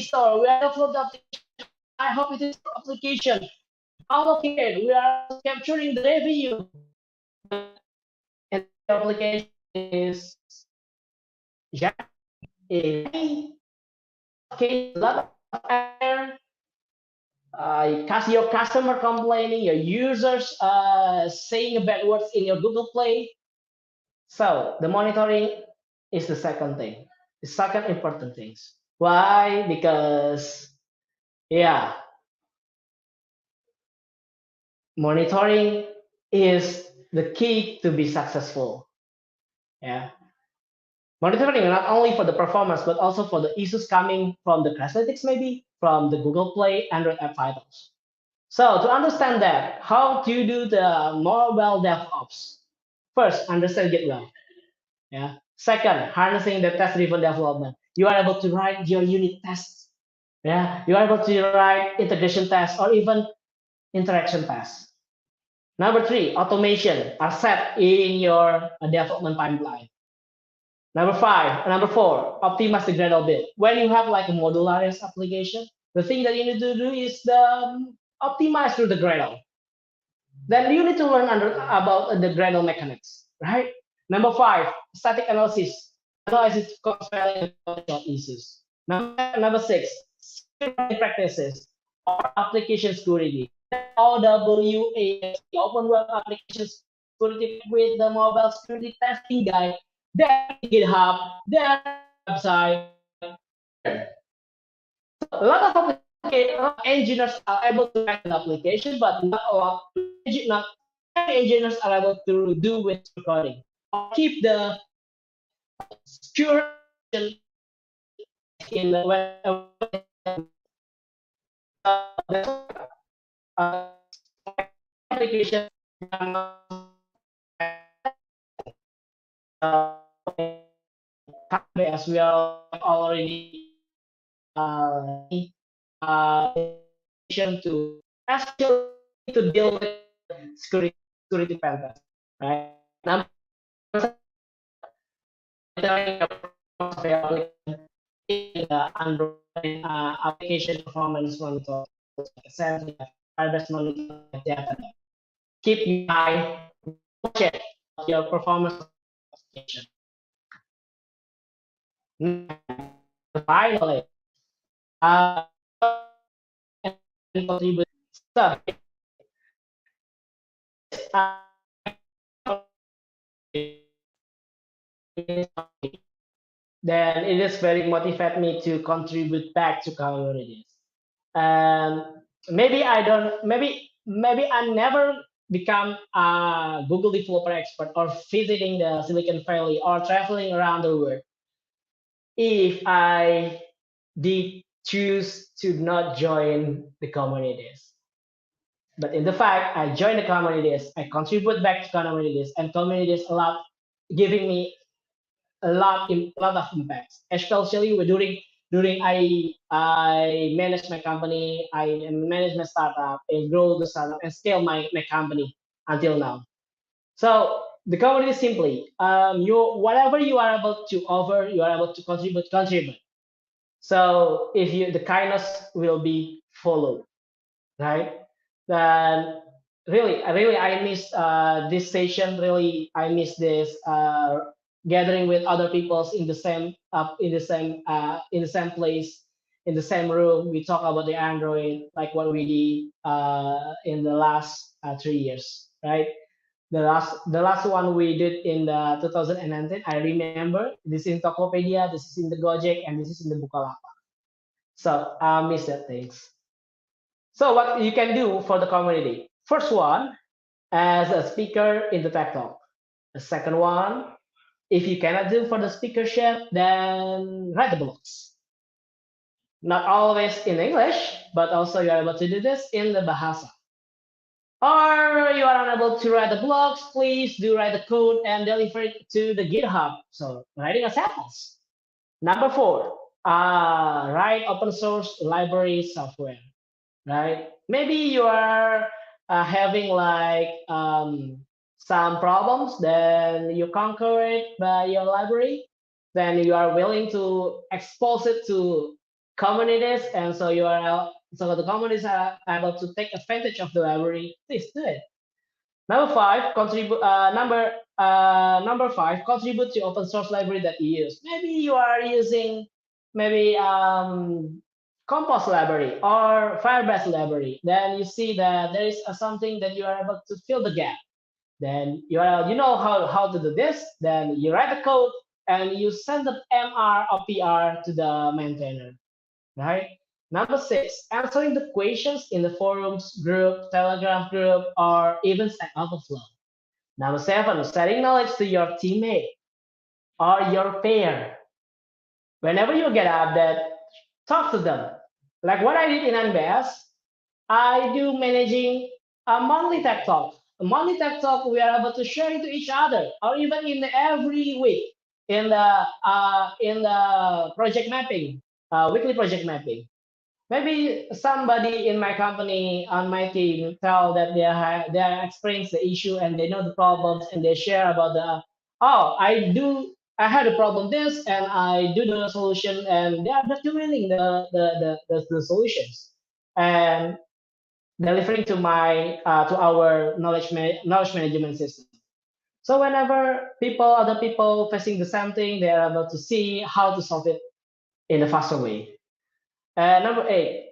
store, we are developing application. I hope it is application. Allocate, we are capturing the revenue. And the application is okay, a lot of error. Your customer complaining, your users saying bad words in your Google Play. So the monitoring is the second thing, the second important thing. Why? Because yeah, monitoring is the key to be successful. Yeah. Monitoring not only for the performance, but also for the issues coming from the Crashlytics, maybe from the Google Play Android app vitals. So to understand that, how do you do the mobile DevOps? First, understand Git well. Yeah. Second, harnessing the test-driven development. You are able to write your unit tests. Yeah. You are able to write integration tests or even interaction tests. Number three, automation are set in your development pipeline. Number four, optimize the Gradle build. When you have like a modularized application, the thing that you need to do is optimize through the Gradle. Then you need to learn about the Gradle mechanics, right? Number five, static analysis. Analysis cost value issues. Number six, security practices or application security. OWASP, Open Web Application Security with the mobile security testing guide. Then GitHub, then website. A lot of engineers are able to write an application, but not every engineers are able to do with recording or keep the secure in the application as well already to actually to deal with security patterns, right? Number in the Android application performance monitor, firebase monitor data. Keep your eye check your performance application. Finally, contribute stuff. Then it is very motivate me to contribute back to communities. Maybe I don't. Maybe I never become a Google developer expert or visiting the Silicon Valley or traveling around the world if I did choose to not join the communities. But in the fact I join the communities, I contribute back to communities, and communities a lot, giving me a lot of impacts. Especially during I manage my company, I manage my startup, and grow the startup and scale my company until now. So the community is simply whatever you are able to offer, you are able to contribute. So if the kindness will be followed, right? Then really I miss this session. Really, I miss this gathering with other peoples in the same place, in the same room. We talk about the Android, like what we did in the last 3 years, right? The last one we did in the 2019. I remember this is in Tokopedia, this is in the Gojek, and this is in the Bukalapak. So I miss that things. So what you can do for the community? First one, as a speaker in the tech talk. The second one, if you cannot do for the speakership, then write the blogs. Not always in English, but also you're able to do this in the Bahasa. Or you are unable to write the blogs, please do write the code and deliver it to the GitHub. So writing a samples. Number four, write open source library software, right? Maybe you are having like some problems, then you conquer it by your library, then you are willing to expose it to communities, and so the communities are able to take advantage of the library. Please do it. Number five, contribute to open source library that you use. Maybe you are using Compose library or Firebase library. Then you see that there is something that you are able to fill the gap. Then you know how to do this. Then you write the code and you send the MR or PR to the maintainer, right? Number 6, answering the questions in the forums group, Telegram group, or even Stack Overflow. Number 7, sharing knowledge to your teammate or your peer. Whenever you get update, talk to them. Like what I did in NBS, I do managing a monthly tech talk. A monthly tech talk, we are able to share it to each other, or even in every week in the project mapping, weekly project mapping. Maybe somebody in my company on my team tell that they are experiencing the issue and they know the problems and they share about the I had a problem this and I do the solution and they are documenting the solutions and delivering to my to our knowledge management system. So whenever other people facing the same thing, they are able to see how to solve it in a faster way. Number 8,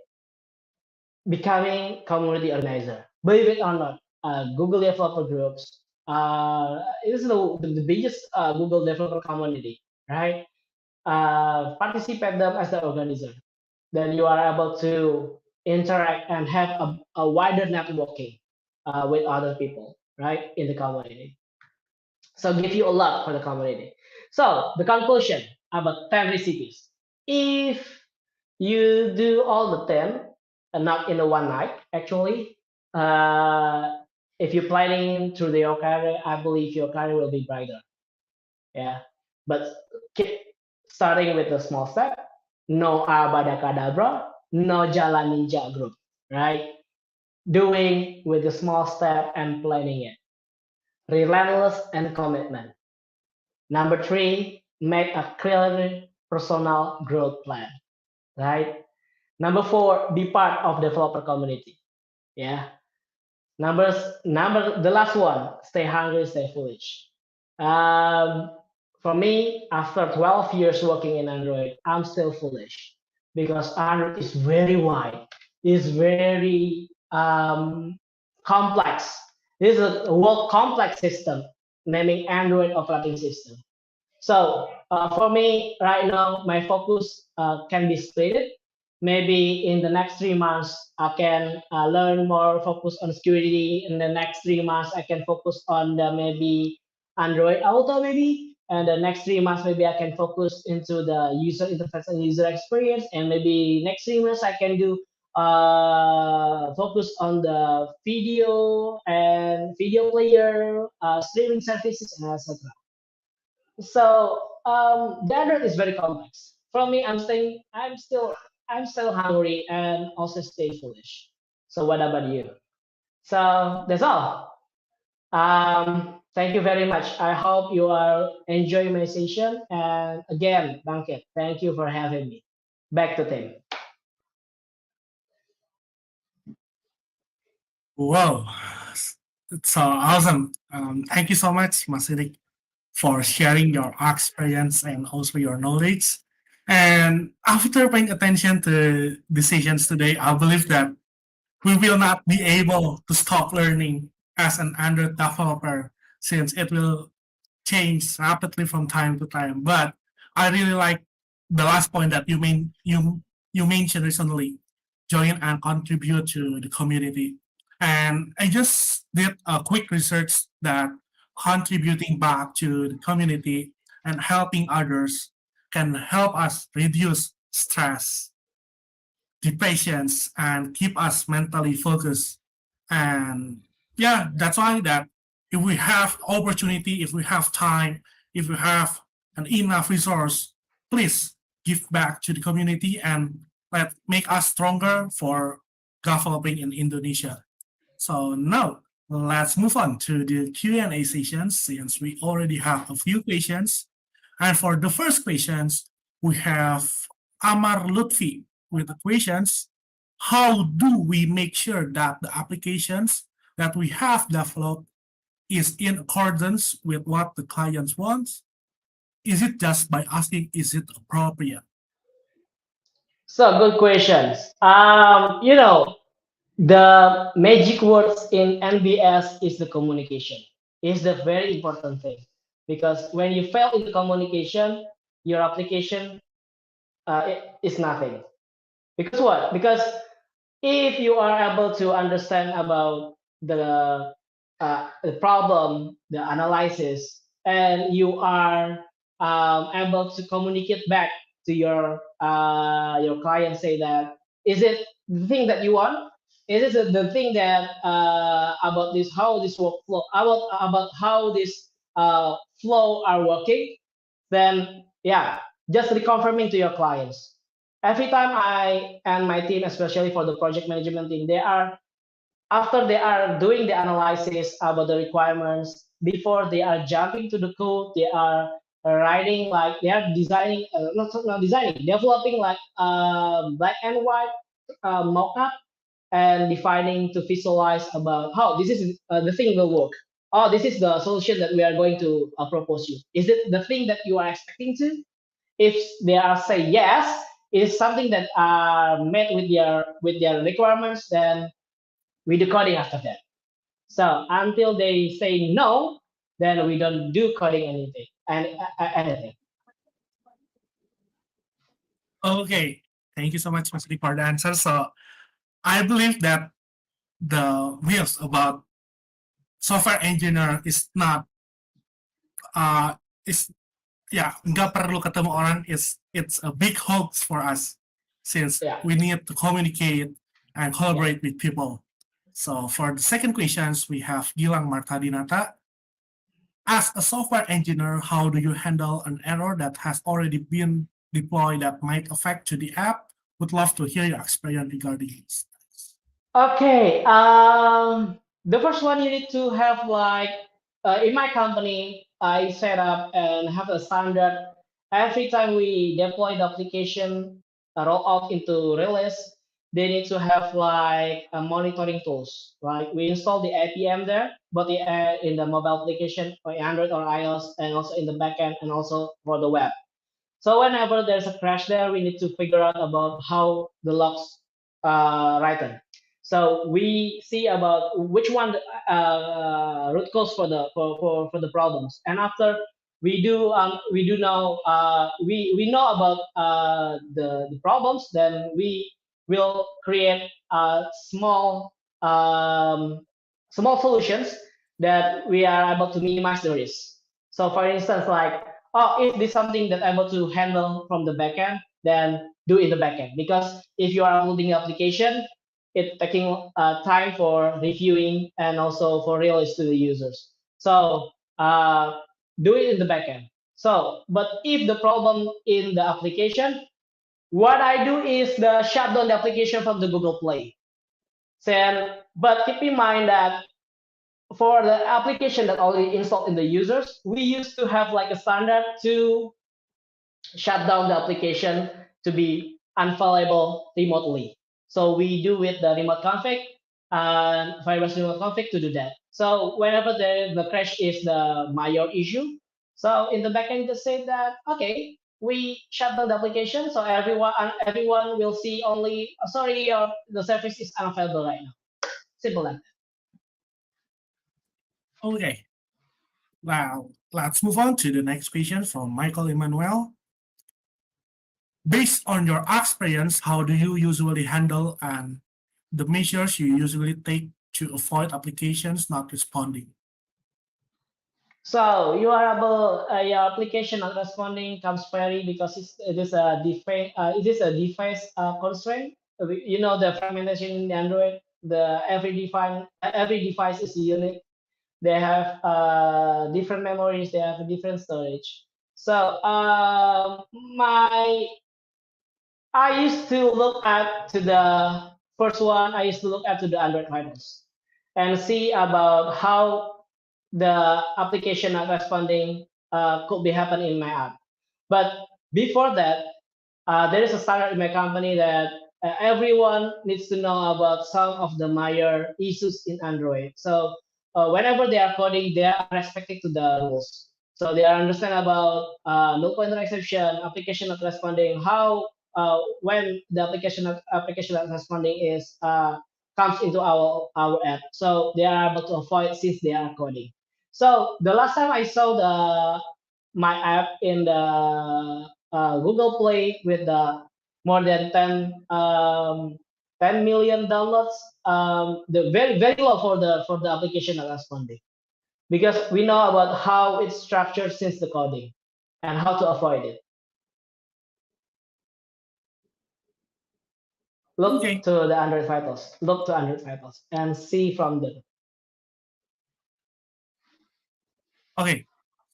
becoming community organizer. Believe it or not, Google developer groups is the biggest Google developer community, right? Participate them as the organizer. Then you are able to interact and have a wider networking with other people, right, in the community. So give you a lot for the community. So the conclusion about 10 recipes. If you do all the 10, and not in a one night, actually, if you're planning through your career, I believe your career will be brighter. Yeah, but keep starting with a small step. No abadakadabra, no jalan ninja group, right? Doing with a small step and planning it. Relentless and commitment. Number 3, make a clear personal growth plan, right? Number 4, be part of developer community. Yeah. The last one, stay hungry, stay foolish. For me, after 12 years working in Android, I'm still foolish because Android is very wide. It's very complex. This is a world complex system, naming Android operating system. So for me, right now, my focus can be split. Maybe in the next 3 months, I can learn more, focus on security. In the next 3 months, I can focus on the maybe Android Auto maybe. And the next 3 months, maybe I can focus into the user interface and user experience. And maybe next 3 months, I can do focus on the video and video player, streaming services, and etc. So the Android is very complex. For me, I'm still hungry and also stay foolish. So what about you? So that's all. Thank you very much. I hope you are enjoying my session. And again, Bangkit, thank you for having me. Back to Tim. Wow, it's awesome. Thank you so much, Mas Sidiq, for sharing your experience and also your knowledge. And after paying attention to decisions today, I believe that we will not be able to stop learning as an Android developer since it will change rapidly from time to time. But I really like the last point that you mentioned recently, join and contribute to the community. And I just did a quick research that contributing back to the community and helping others can help us reduce stress, depression, and keep us mentally focused. And yeah, that's why that if we have opportunity, if we have time, if we have an enough resource, please give back to the community and make us stronger for developing in Indonesia. So now let's move on to the Q&A sessions since we already have a few questions. And for the first questions, we have Amar Lutfi with the questions. How do we make sure that the applications that we have developed is in accordance with what the client wants? Is it just by asking, is it appropriate? So good questions. The magic words in NBS is the communication. Is the very important thing because when you fail in the communication, your application is nothing. Because what? Because if you are able to understand about the problem, the analysis, and you are able to communicate back to your client, say that is it the thing that you want? Is it the thing that about this how this workflow about how this flow are working? Then yeah, just reconfirming to your clients. Every time I and my team, especially for the project management team, they are after they are doing the analysis about the requirements before they are jumping to the code, they are writing like they are designing, not designing, developing like black and white mockup and defining to visualize about how this is the thing will work. Oh, this is the solution that we are going to propose you. Is it the thing that you are expecting to? If they are say yes, it is something that are met with their requirements, then we do coding after that. So until they say no, then we don't do coding anything and anything. Okay, thank you so much, Mas Sidiq, for the answer. So I believe that the myths about software engineer is not is nggak perlu ketemu orang, it's a big hoax for us since we need to communicate and collaborate with people. So for the second questions, we have Gilang Martadinata. As a software engineer, how do you handle an error that has already been deployed that might affect to the app? Would love to hear your experience regarding this. Okay. The first one you need to have like in my company, I set up and have a standard. Every time we deploy the application, roll out into release, they need to have like monitoring tools. Right? We install the APM there, but in the mobile application for Android or iOS, and also in the backend, and also for the web. So whenever there's a crash there, we need to figure out about how the logs written. So we see about which one root cause for the problems, and after we do know we know about the problems, then we will create small solutions that we are able to minimize the risk. So for instance, like if this is something that I'm able to handle from the backend, then do in the backend. Because if you are uploading the application, it's taking time for reviewing and also for release to the users. So do it in the backend. So, but if the problem in the application, what I do is the shut down the application from the Google Play. But keep in mind that for the application that already installed in the users, we used to have like a standard to shut down the application to be unfallible remotely. So we do with the remote config and virus remote config to do that. So whenever the crash is the major issue, so in the backend just say that okay, we shut down the application, so everyone will see only sorry, the service is unavailable right now. Simple like that. Okay. Now, let's move on to the next question from Michael Emmanuel. Based on your experience, how do you usually handle and the measures you usually take to avoid applications not responding? So you are able your application not responding comes vary because it is a device constraint. You know the fragmentation in Android. Every device is unique. They have different memories. They have different storage. So I used to look at to the first one. I used to look at to the Android titles and see about how the application not responding could be happening in my app. But before that, there is a standard in my company that everyone needs to know about some of the major issues in Android. So whenever they are coding, they are respecting to the rules. So they are understand about null pointer exception, application not responding, how when the application not responding is comes into our app. So they are able to avoid since they are coding. So the last time I saw my app in the Google Play with the more than 10 million downloads. The very low for the application are responding, because we know about how it's structured since the coding and how to avoid it. Look Okay. to the Android vitals. Look to Android vitals and see from them. Okay.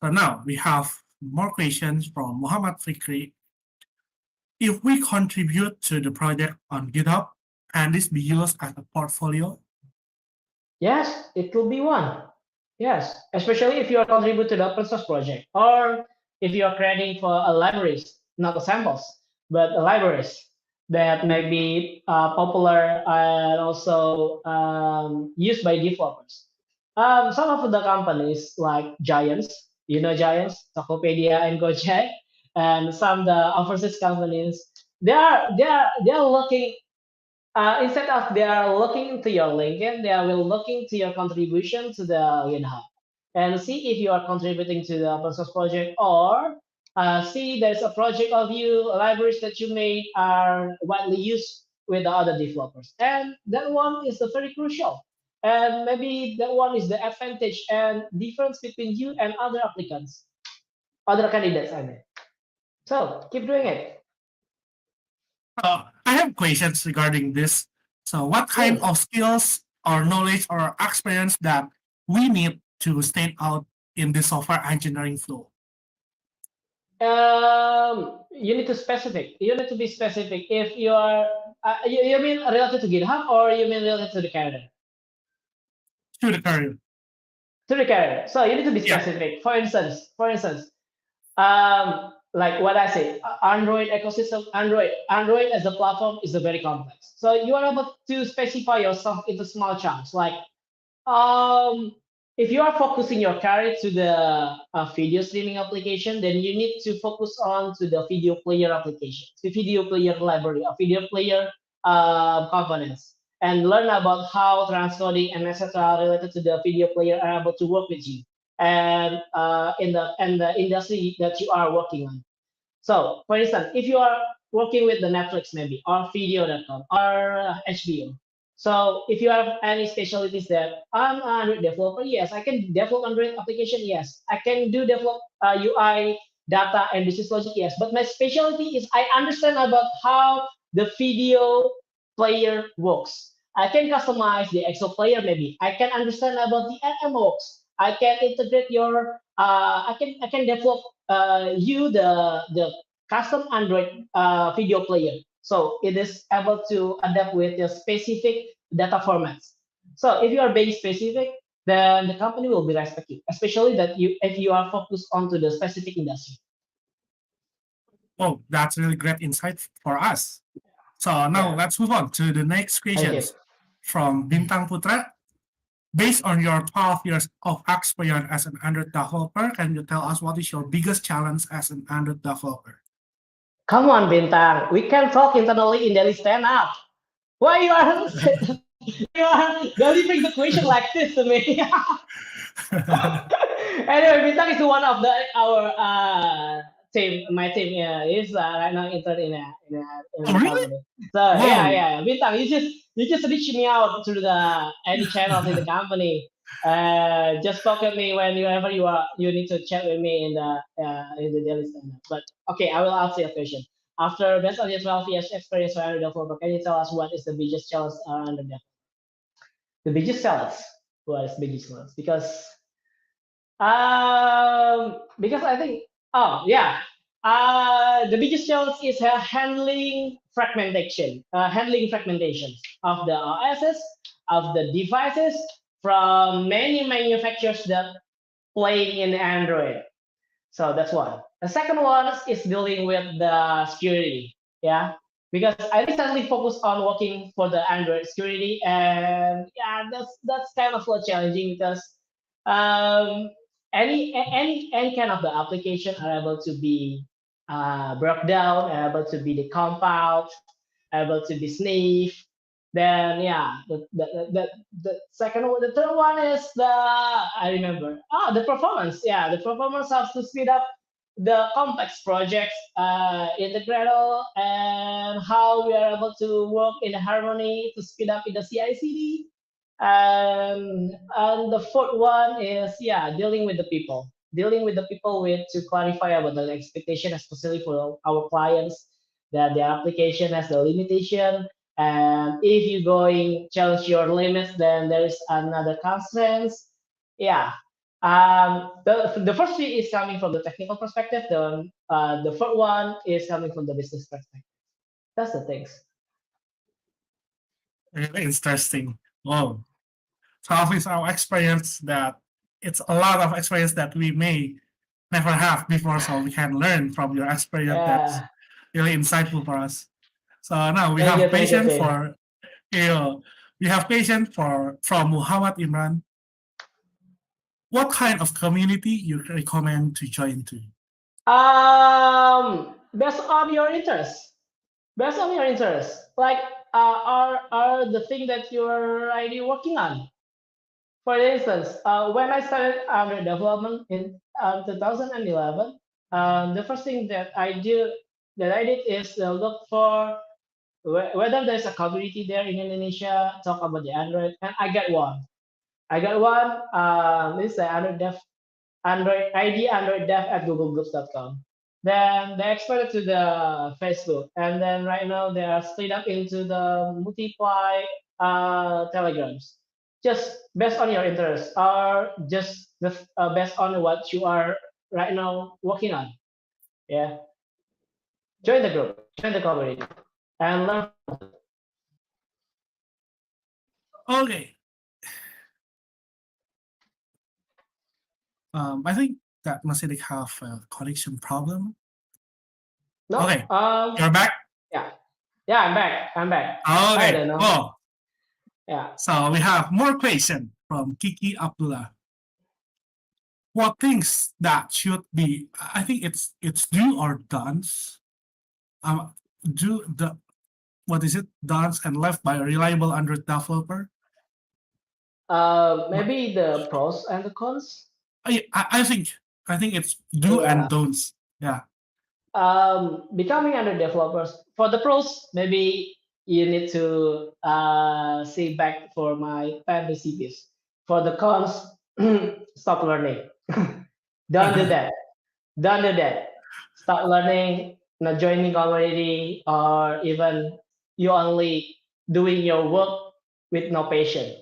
So now we have more questions from Muhammad Fikri. If we contribute to the project on GitHub, can this be used as a portfolio? Yes, it could be one. Yes, especially if you are contribute to the open source project, or if you are creating for a libraries, not the samples, but a libraries that may be popular and also used by developers. Some of the companies like Giants, you know Giants, Tokopedia and Gojek, and some the overseas companies, they are looking, instead of they are looking into your LinkedIn, they will looking to your contribution to the GitHub and see if you are contributing to the open source project, or see there's a project of you, libraries that you made are widely used with the other developers. And that one is the very crucial. And maybe that one is the advantage and difference between you and other applicants, other candidates, I mean. So keep doing it. I have questions regarding this. So what kind of skills or knowledge or experience that we need to stand out in the software engineering flow? You need to specific. You need to be specific. If you are, you mean related to GitHub, or you mean related to the career? To the career. To the career. So you need to be Yeah. specific. For instance, like what I say, Android ecosystem, Android as a platform is a very complex. So you are able to specify yourself into small chunks. Like, if you are focusing your career to the video streaming application, then you need to focus on to the video player application, the video player library, a video player components, and learn about how transcoding and etc. related to the video player are able to work with you, and in the industry that you are working on. So, for instance, if you are working with the Netflix maybe, or video.com, or HBO. So if you have any specialties that I'm an Android developer, yes, I can develop Android application, yes. I can do develop UI, data, and business logic, yes. But my specialty is I understand about how the video player works. I can customize the Excel player maybe. I can understand about the NM works. I can integrate your, I can develop you the custom Android video player. So it is able to adapt with your specific data formats. So if you are being specific, then the company will be respect you, especially that you if you are focused onto the specific industry. Oh, that's really great insight for us. So now let's move on to the next questions from Bintang Putra. Based on your 12 years of experience as an Android developer, can you tell us what is your biggest challenge as an Android developer? Come on, Bintang. We can talk internally in daily stand-up. Why you are you are delivering the question like this to me? Anyway, Bintang is one of our team. My team is right now intern in the company. So yeah. Bintang, you just reach me out through the any channels in the company. Just talk at me whenever you need to chat with me in the daily stand-up. But okay, I will answer your question. After based on your 12 years experience as a developer, can you tell us what is the biggest challenge around the dev? The biggest challenge? What is the biggest challenge? Because I think, the biggest challenge is handling fragmentation of the OSs, of the devices from many manufacturers that play in Android. So that's one. The second one is dealing with the security. Yeah, because I recently focused on working for the Android security, and yeah, that's kind of challenging because any kind of the application are able to be broke down, are able to be decompiled, able to be sniffed. Then yeah, the second one, the third one is the I remember the performance. Yeah, the performance has to speed up the complex projects in the Gradle and how we are able to work in harmony to speed up in the CI/CD. And the fourth one is dealing with the people, with to clarify about the expectation, especially for our clients that the application has the limitation. And if you going challenge your limits, then there is another constraints. Yeah, the first three is coming from the technical perspective. The fourth one is coming from the business perspective. That's the things. Really interesting. Wow. So it's our experience that it's a lot of experience that we may never have before, so we can learn from your experience. That's Yeah. really insightful for us. So now we Thank you, have thank you, patience Tim. for we have patience from Muhammad Imran. What kind of community you recommend to join to? Based on your interest. Based on your interest. Like are the thing that you're already working on. For instance, when I started Android development in 2011, the first thing that I did is look for whether there's a community there in Indonesia talk about the Android, and I got one. This is the Android ID Android Dev at googlegroups.com. Then they expanded to the Facebook, and then right now they are split up into the multiply telegrams. Just based on your interest, or just based on what you are right now working on. Yeah, join the group, join the community, and learn. Okay. I think that Sidiq have a connection problem. No. Okay. You're back? Yeah. Yeah, I'm back. Okay. I don't know. Oh. Yeah. So we have more question from Kiki Abdullah. What things that should be? I think it's do or don'ts. Do the what is it? Don'ts and left by a reliable Android developer. Maybe the pros and the cons. I think it's do and don'ts. Yeah. Becoming Android developers, for the pros, maybe you need to see back for my 10 recipes. For the cons, stop learning. Don't do that. Don't do that. Start learning, not joining community, or even you only doing your work with no passion.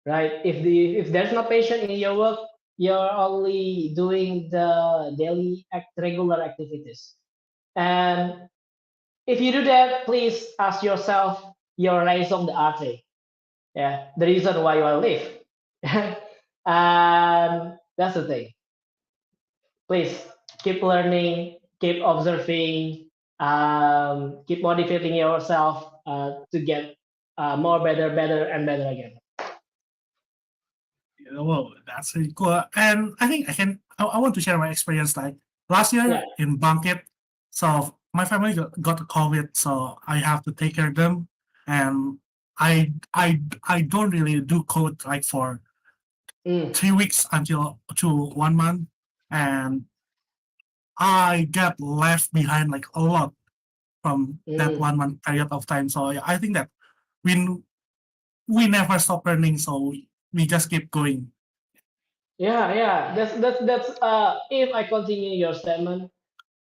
Right? If there's no passion in your work, you're only doing the daily regular activities. And if you do that, please ask yourself your raison d'être. Yeah, the reason why you live. And that's the thing. Please keep learning, keep observing, keep motivating yourself to get more better and better again. Whoa, that's really cool. And I think I want to share my experience. Like last year in Bangkit, so my family got COVID, so I have to take care of them. And I don't really do code like for 3 weeks until to 1 month, and I get left behind like a lot from that 1 month period of time. So I think that we never stop learning, so we just keep going. Yeah. That's if I continue your statement,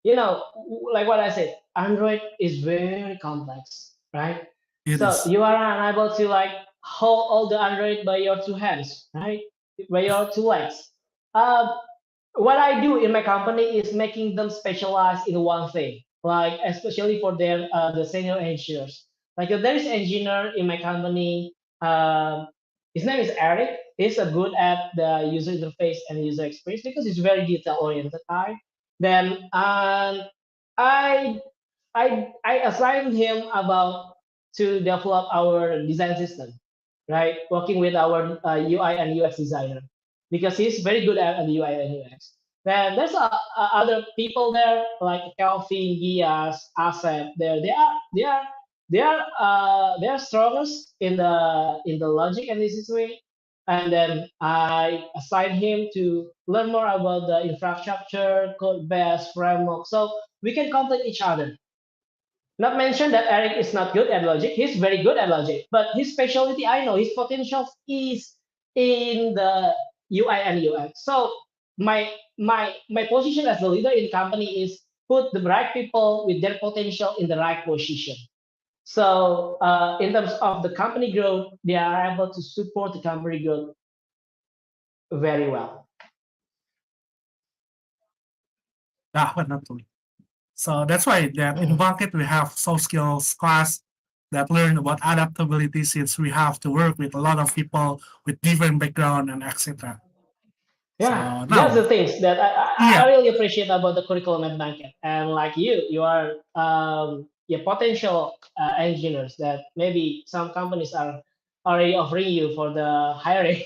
like what I said, Android is very complex, right? You are unable to like hold all the Android by your two hands, right? By your two legs. What I do in my company is making them specialize in one thing, like especially for their the senior engineers. Like there is engineer in my company. His name is Eric. He's a good at the user interface and user experience because he's very detail oriented guy. Then I assigned him about to develop our design system, right? Working with our UI and UX designer because he's very good at the UI and UX. Then there's other people there like Kelvin, Gias, Asep. They are strongest in the logic and this way. and then I assign him to learn more about the infrastructure, code base, framework, so we can complete each other. Not mention that Eric is not good at logic. He's very good at logic, but his specialty, I know, his potential is in the UI and UX. So my position as the leader in the company is put the right people with their potential in the right position. So in terms of the company growth, they are able to support the company growth very well. Yeah, wonderful. So that's why that in Bangkit we have soft skills class that learn about adaptability since we have to work with a lot of people with different background and etc. Yeah, So that's now, the things that I yeah, really appreciate about the curriculum at Bangkit. And like you are your potential engineers that maybe some companies are already offering you for the hiring.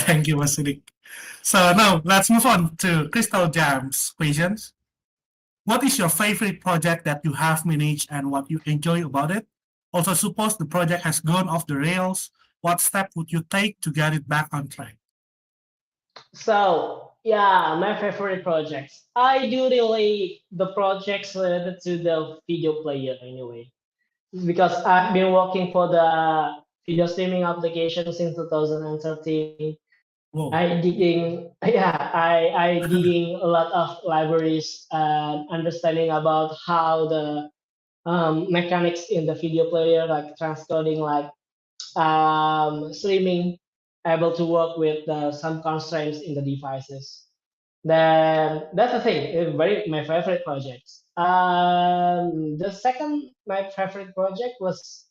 thank you, Mas Sidiq. So now let's move on to Crystal Jam's questions. What is your favorite project that you have managed and what you enjoy about it? Also, suppose the project has gone off the rails, what step would you take to get it back on track? So yeah, my favorite projects. I do really the projects related to the video player anyway, because I've been working for the video streaming application since 2013. Whoa. I digging, yeah, I digging a lot of libraries and understanding about how the mechanics in the video player, like transcoding, like streaming, able to work with some constraints in the devices. Then that's the thing. It's very my favorite projects. The second my favorite project was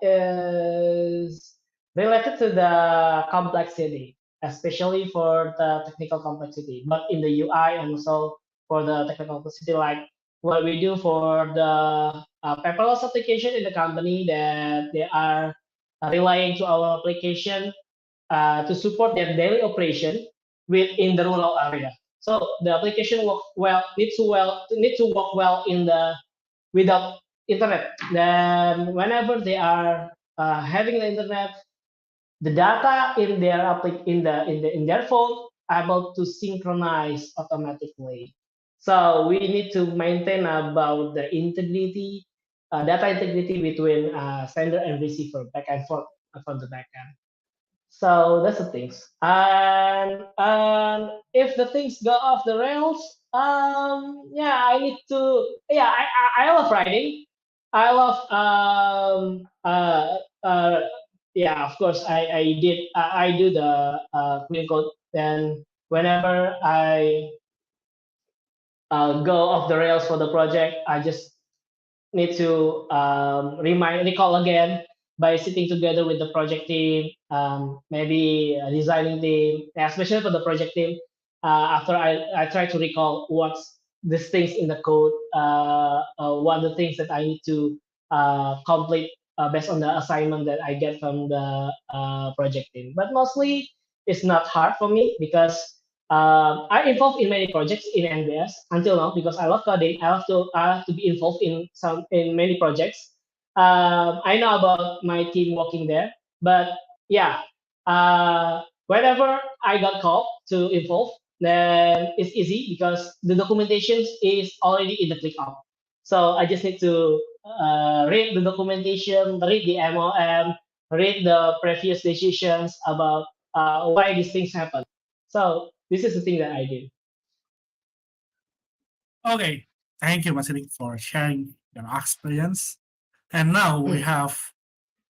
is related to the complexity, especially for the technical complexity, but in the UI and also for the technical complexity, like what we do for the paperless application in the company that they are relying to our application to support their daily operation within the rural area. So the application needs to work well in the without internet. Then whenever they are having the internet, the data in their in their phone able to synchronize automatically. So we need to maintain about the integrity, data integrity between sender and receiver back and forth from the backend. So that's the things. And if the things go off the rails, yeah, I need to. Yeah, I love writing. I love yeah, of course I do the clean code. Then whenever I go off the rails for the project, I just need to recall again by sitting together with the project team, maybe a designing team, especially for the project team. After I try to recall what's these things in the code, what are the things that I need to complete based on the assignment that I get from the project team. But mostly it's not hard for me because I'm involved in many projects in NBS until now because I love coding. I have to be involved in many projects. I know about my team working there, but yeah, whenever I got called to involve, then it's easy because the documentation is already in the ClickUp. So I just need to read the documentation, read the MOM, read the previous decisions about why these things happen. So this is the thing that I do. Okay, thank you, Mas Sidik, for sharing your experience. And now we have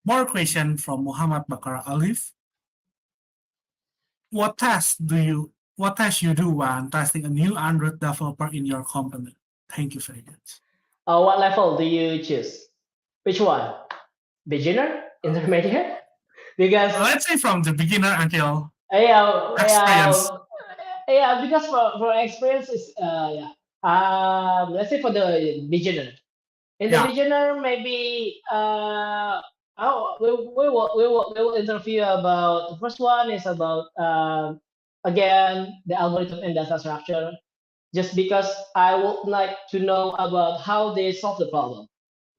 more question from Muhammad Bakar Alif. What tasks you do when testing a new Android developer in your company? Thank you very much. What level do you choose? Which one? Beginner, intermediate? Because Let's say from the beginner until yeah, experience. yeah, because for experience is yeah. Let's say for the beginner. In the Yeah. beginner, maybe we will interview about the first one is about again the algorithm and data structure. Just because I would like to know about how they solve the problem,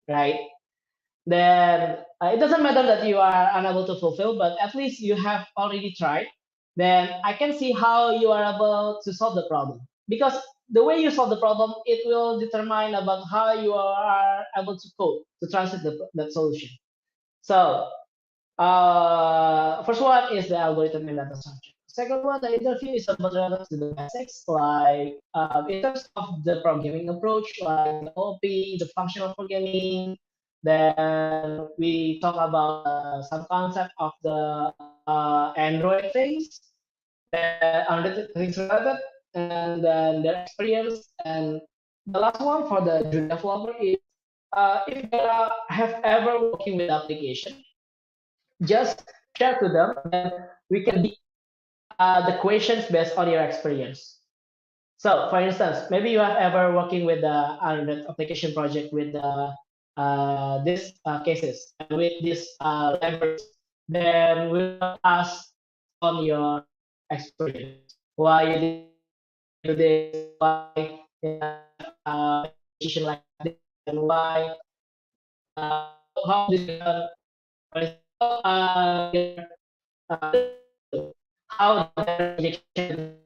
right? then it doesn't matter that you are unable to fulfill, but at least you have already tried. Then I can see how you are able to solve the problem, because the way you solve the problem, it will determine about how you are able to code to translate that solution. So first one is the algorithm and data structure. Second one, the interview is about relevant to the basics, like in terms of the programming approach, like the OP, the functional programming. Then we talk about some concept of the Android things, the things related, and then their experience. And the last one for the junior developer is if they have ever working with application, just share to them, and we can be the questions based on your experience. So, for instance, maybe you have ever working with the Android application project with these cases and with this language, then we'll ask on your experience why you did this, why you have decision like this, and why how this uh, how the rejection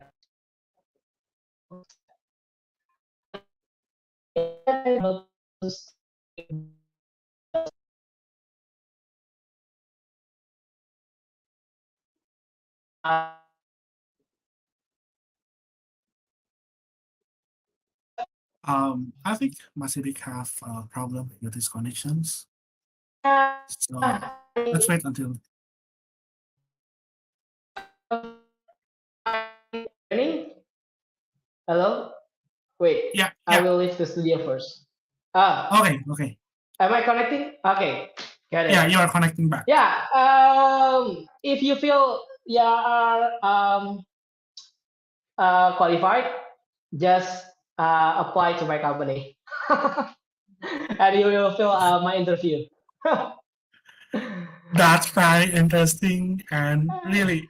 I think Sidiq have a problem with his connections. So let's wait until. Hello? Wait. Yeah. I will leave the studio first. Okay. Am I connecting? Okay. Got it. Yeah, you are connecting back. Yeah. If you feel you are qualified, just apply to my company, and you will fill my interview. That's very interesting and really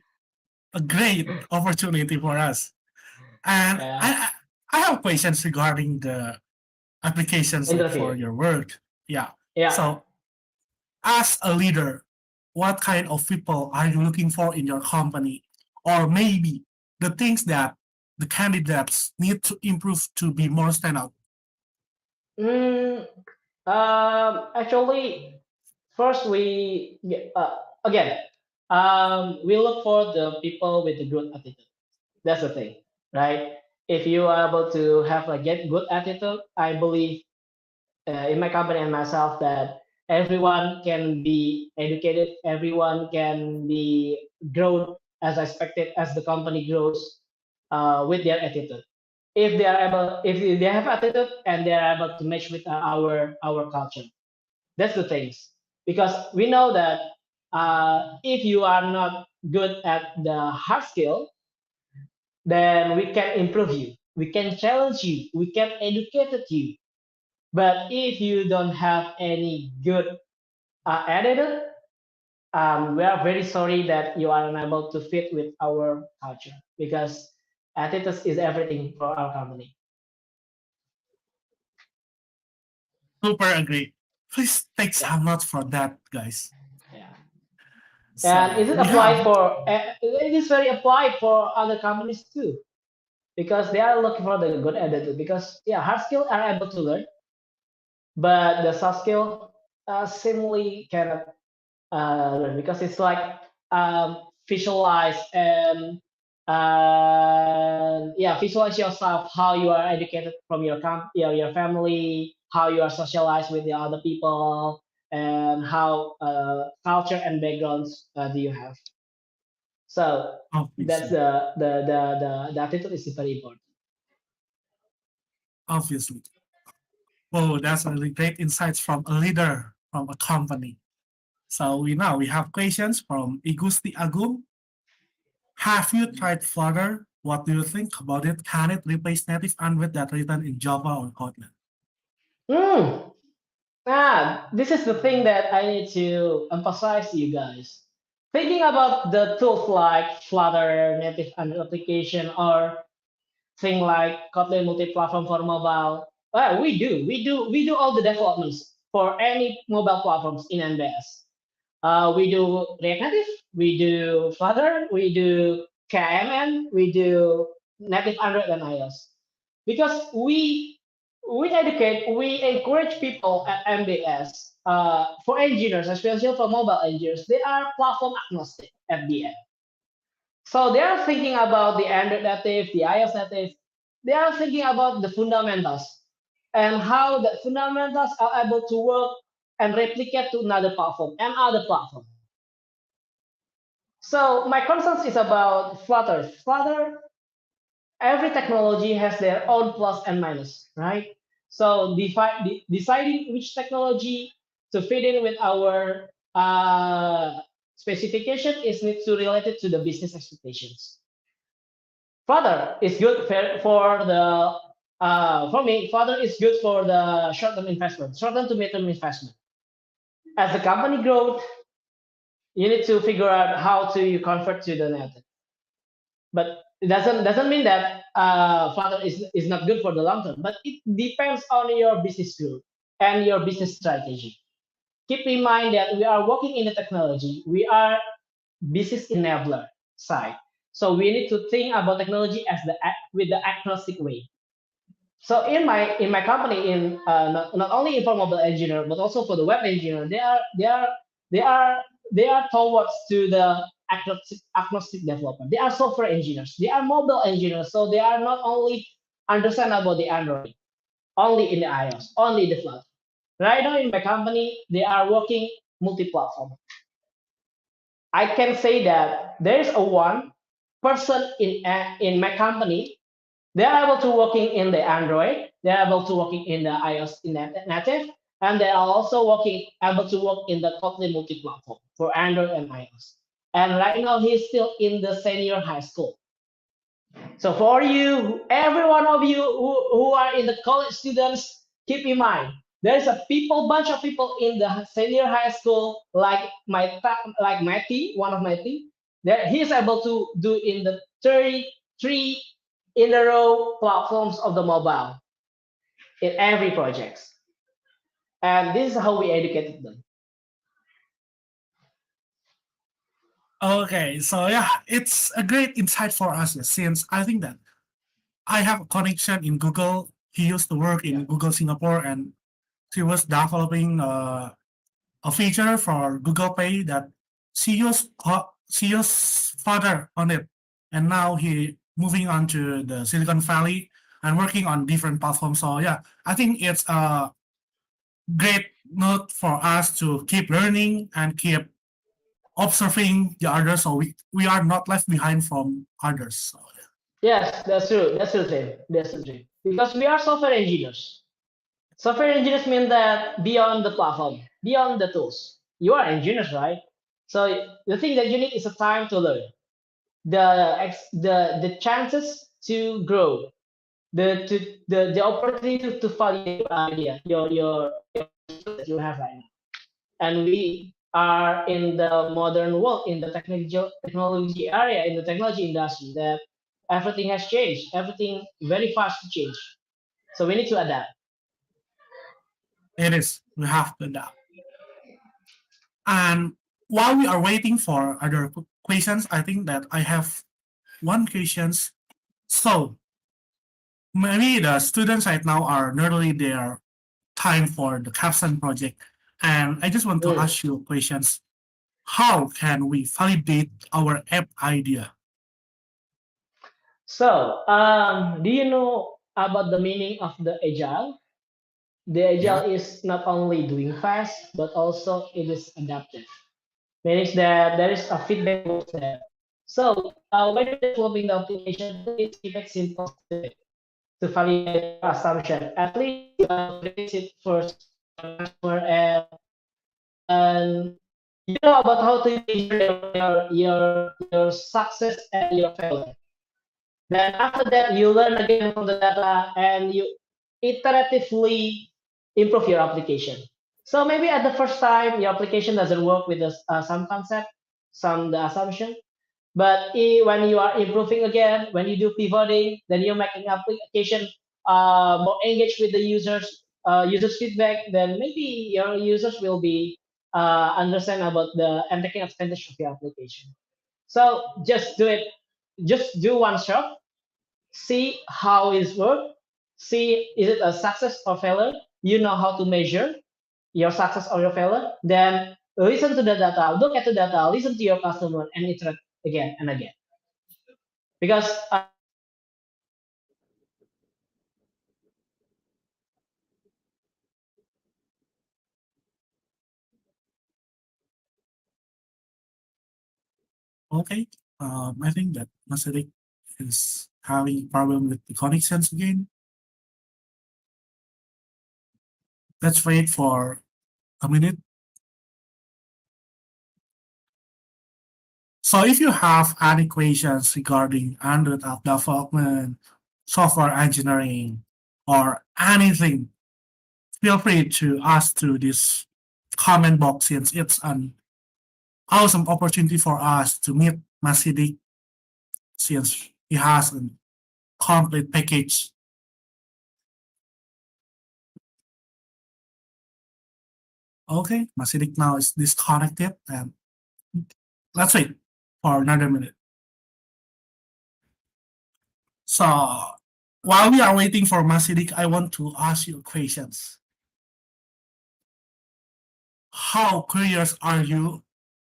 a great opportunity for us. And Yeah. I have questions regarding the applications for your work. Yeah. So, as a leader, what kind of people are you looking for in your company? Or maybe the things that the candidates need to improve to be more standout? Actually, first we again we look for the people with a good attitude. That's the thing, right? If you are able to have a get good attitude, I believe in my company and myself that everyone can be educated, everyone can be grown as expected as the company grows with their attitude. If they are able, if they have attitude and they are able to match with our culture, that's the things. Because we know that if you are not good at the hard skill, then we can improve you, we can challenge you, we can educate you. But if you don't have any good attitude, we are very sorry that you are unable to fit with our culture, because attitude is everything for our company. Super agree. Please take some notes for that, guys. Yeah. So And is it applied for? It is very applied for other companies too, because they are looking for the good attitude. Because hard skill are able to learn, but the soft skill simply cannot learn, because it's like visualize and visualize yourself, how you are educated from your family, how you are socialized with the other people, and how culture and backgrounds do you have. So that's the attitude is very important. Obviously. Oh, that's really great insights from a leader from a company. So we have questions from Igusti Agung. Have you tried Flutter? What do you think about it? Can it replace native Android that written in Java or Kotlin? This is the thing that I need to emphasize to you guys. Thinking about the tools like Flutter, native Android application, or thing like Kotlin multi-platform for mobile. We do all the developments for any mobile platforms in MBS. We do React Native, we do Flutter, we do KMN, we do native Android and iOS. Because we encourage people at MBS, for engineers, especially for mobile engineers, they are platform agnostic at the end. So they are thinking about the Android native, the iOS native. They are thinking about the fundamentals and how the fundamentals are able to work and replicate to another platform and other platform. So my concerns is about Flutter. Flutter, every technology has their own plus and minus, right? So deciding which technology to fit in with our specification is need to relate it to the business expectations. Flutter is good for the for me. Flutter is good for the short-term investment, short-term to mid-term investment. As the company grows, you need to figure out how to you convert to the native. But it doesn't mean that Flutter is not good for the long term. But it depends on your business growth and your business strategy. Keep in mind that we are working in the technology. We are business enabler side. So we need to think about technology as with the agnostic way. So in my company, in not only for mobile engineer but also for the web engineer, they are towards to the agnostic developer. They are software engineers. They are mobile engineers. So they are not only understand about the Android, only in the iOS, only the Flutter. Right now in my company, they are working multi-platform. I can say that there is a one person in my company. They are able to working in the Android. They are able to working in the iOS in native, and they are also able to work in the totally multi-platform for Android and iOS. And right now he's still in the senior high school. So for you, every one of you who are in the college students, keep in mind there's a bunch of people in the senior high school, like my team, one of my team, that he's able to do in the 33 in a row platforms of the mobile in every project. And this is how we educated them. Okay, so yeah, it's a great insight for us since I think that I have a connection in Google. He used to work in Google Singapore, and he was developing a feature for Google Pay that she used Flutter on it, and now he moving on to the Silicon Valley and working on different platforms. So yeah, I think it's a great note for us to keep learning and keep observing the others, so we are not left behind from others. So, yes, that's true. That's the same. That's the same. Because we are software engineers. Software engineers mean that beyond the platform, beyond the tools, you are engineers, right? So the thing that you need is a time to learn, the chances to grow, the opportunity to validate your idea, your that you have right now. And we are in the modern world, in the technology area, in the technology industry, that everything has changed. Everything very fast to change. So we need to adapt. it is, we have to adapt. And while we are waiting for other questions, I think that I have one questions. So maybe the students right now are nearly their time for the capstone project, and I just want to ask you questions. How can we validate our app idea? So, do you know about the meaning of the agile? The agile is not only doing fast, but also it is adaptive. Meaning that there is a feedback loop there. So, when you're developing the application, please keep it simple to validate your assumption. At least place it first, and you know about how to measure your success and your failure. Then after that, you learn again from the data and you iteratively improve your application. So maybe at the first time, your application doesn't work with some concept, the assumption. But when you are improving again, when you do pivoting, then you're making application more engaged with the users, users feedback, then maybe your users will be understand about the and taking advantage of your application. So just do it. Just do one shot. See how it's work. See is it a success or failure. You know how to measure your success or your failure. Then listen to the data. Look at the data. Listen to your customer and iterate again and again. Because Okay, I think that Sidiq is having a problem with the connections again. Let's wait for a minute. So if you have any questions regarding Android app development, software engineering, or anything, feel free to ask to this comment box since it's an awesome opportunity for us to meet Sidiq since he has a complete package. Okay, Sidiq now is disconnected and let's wait for another minute. So while we are waiting for Sidiq, I want to ask you questions. How curious are you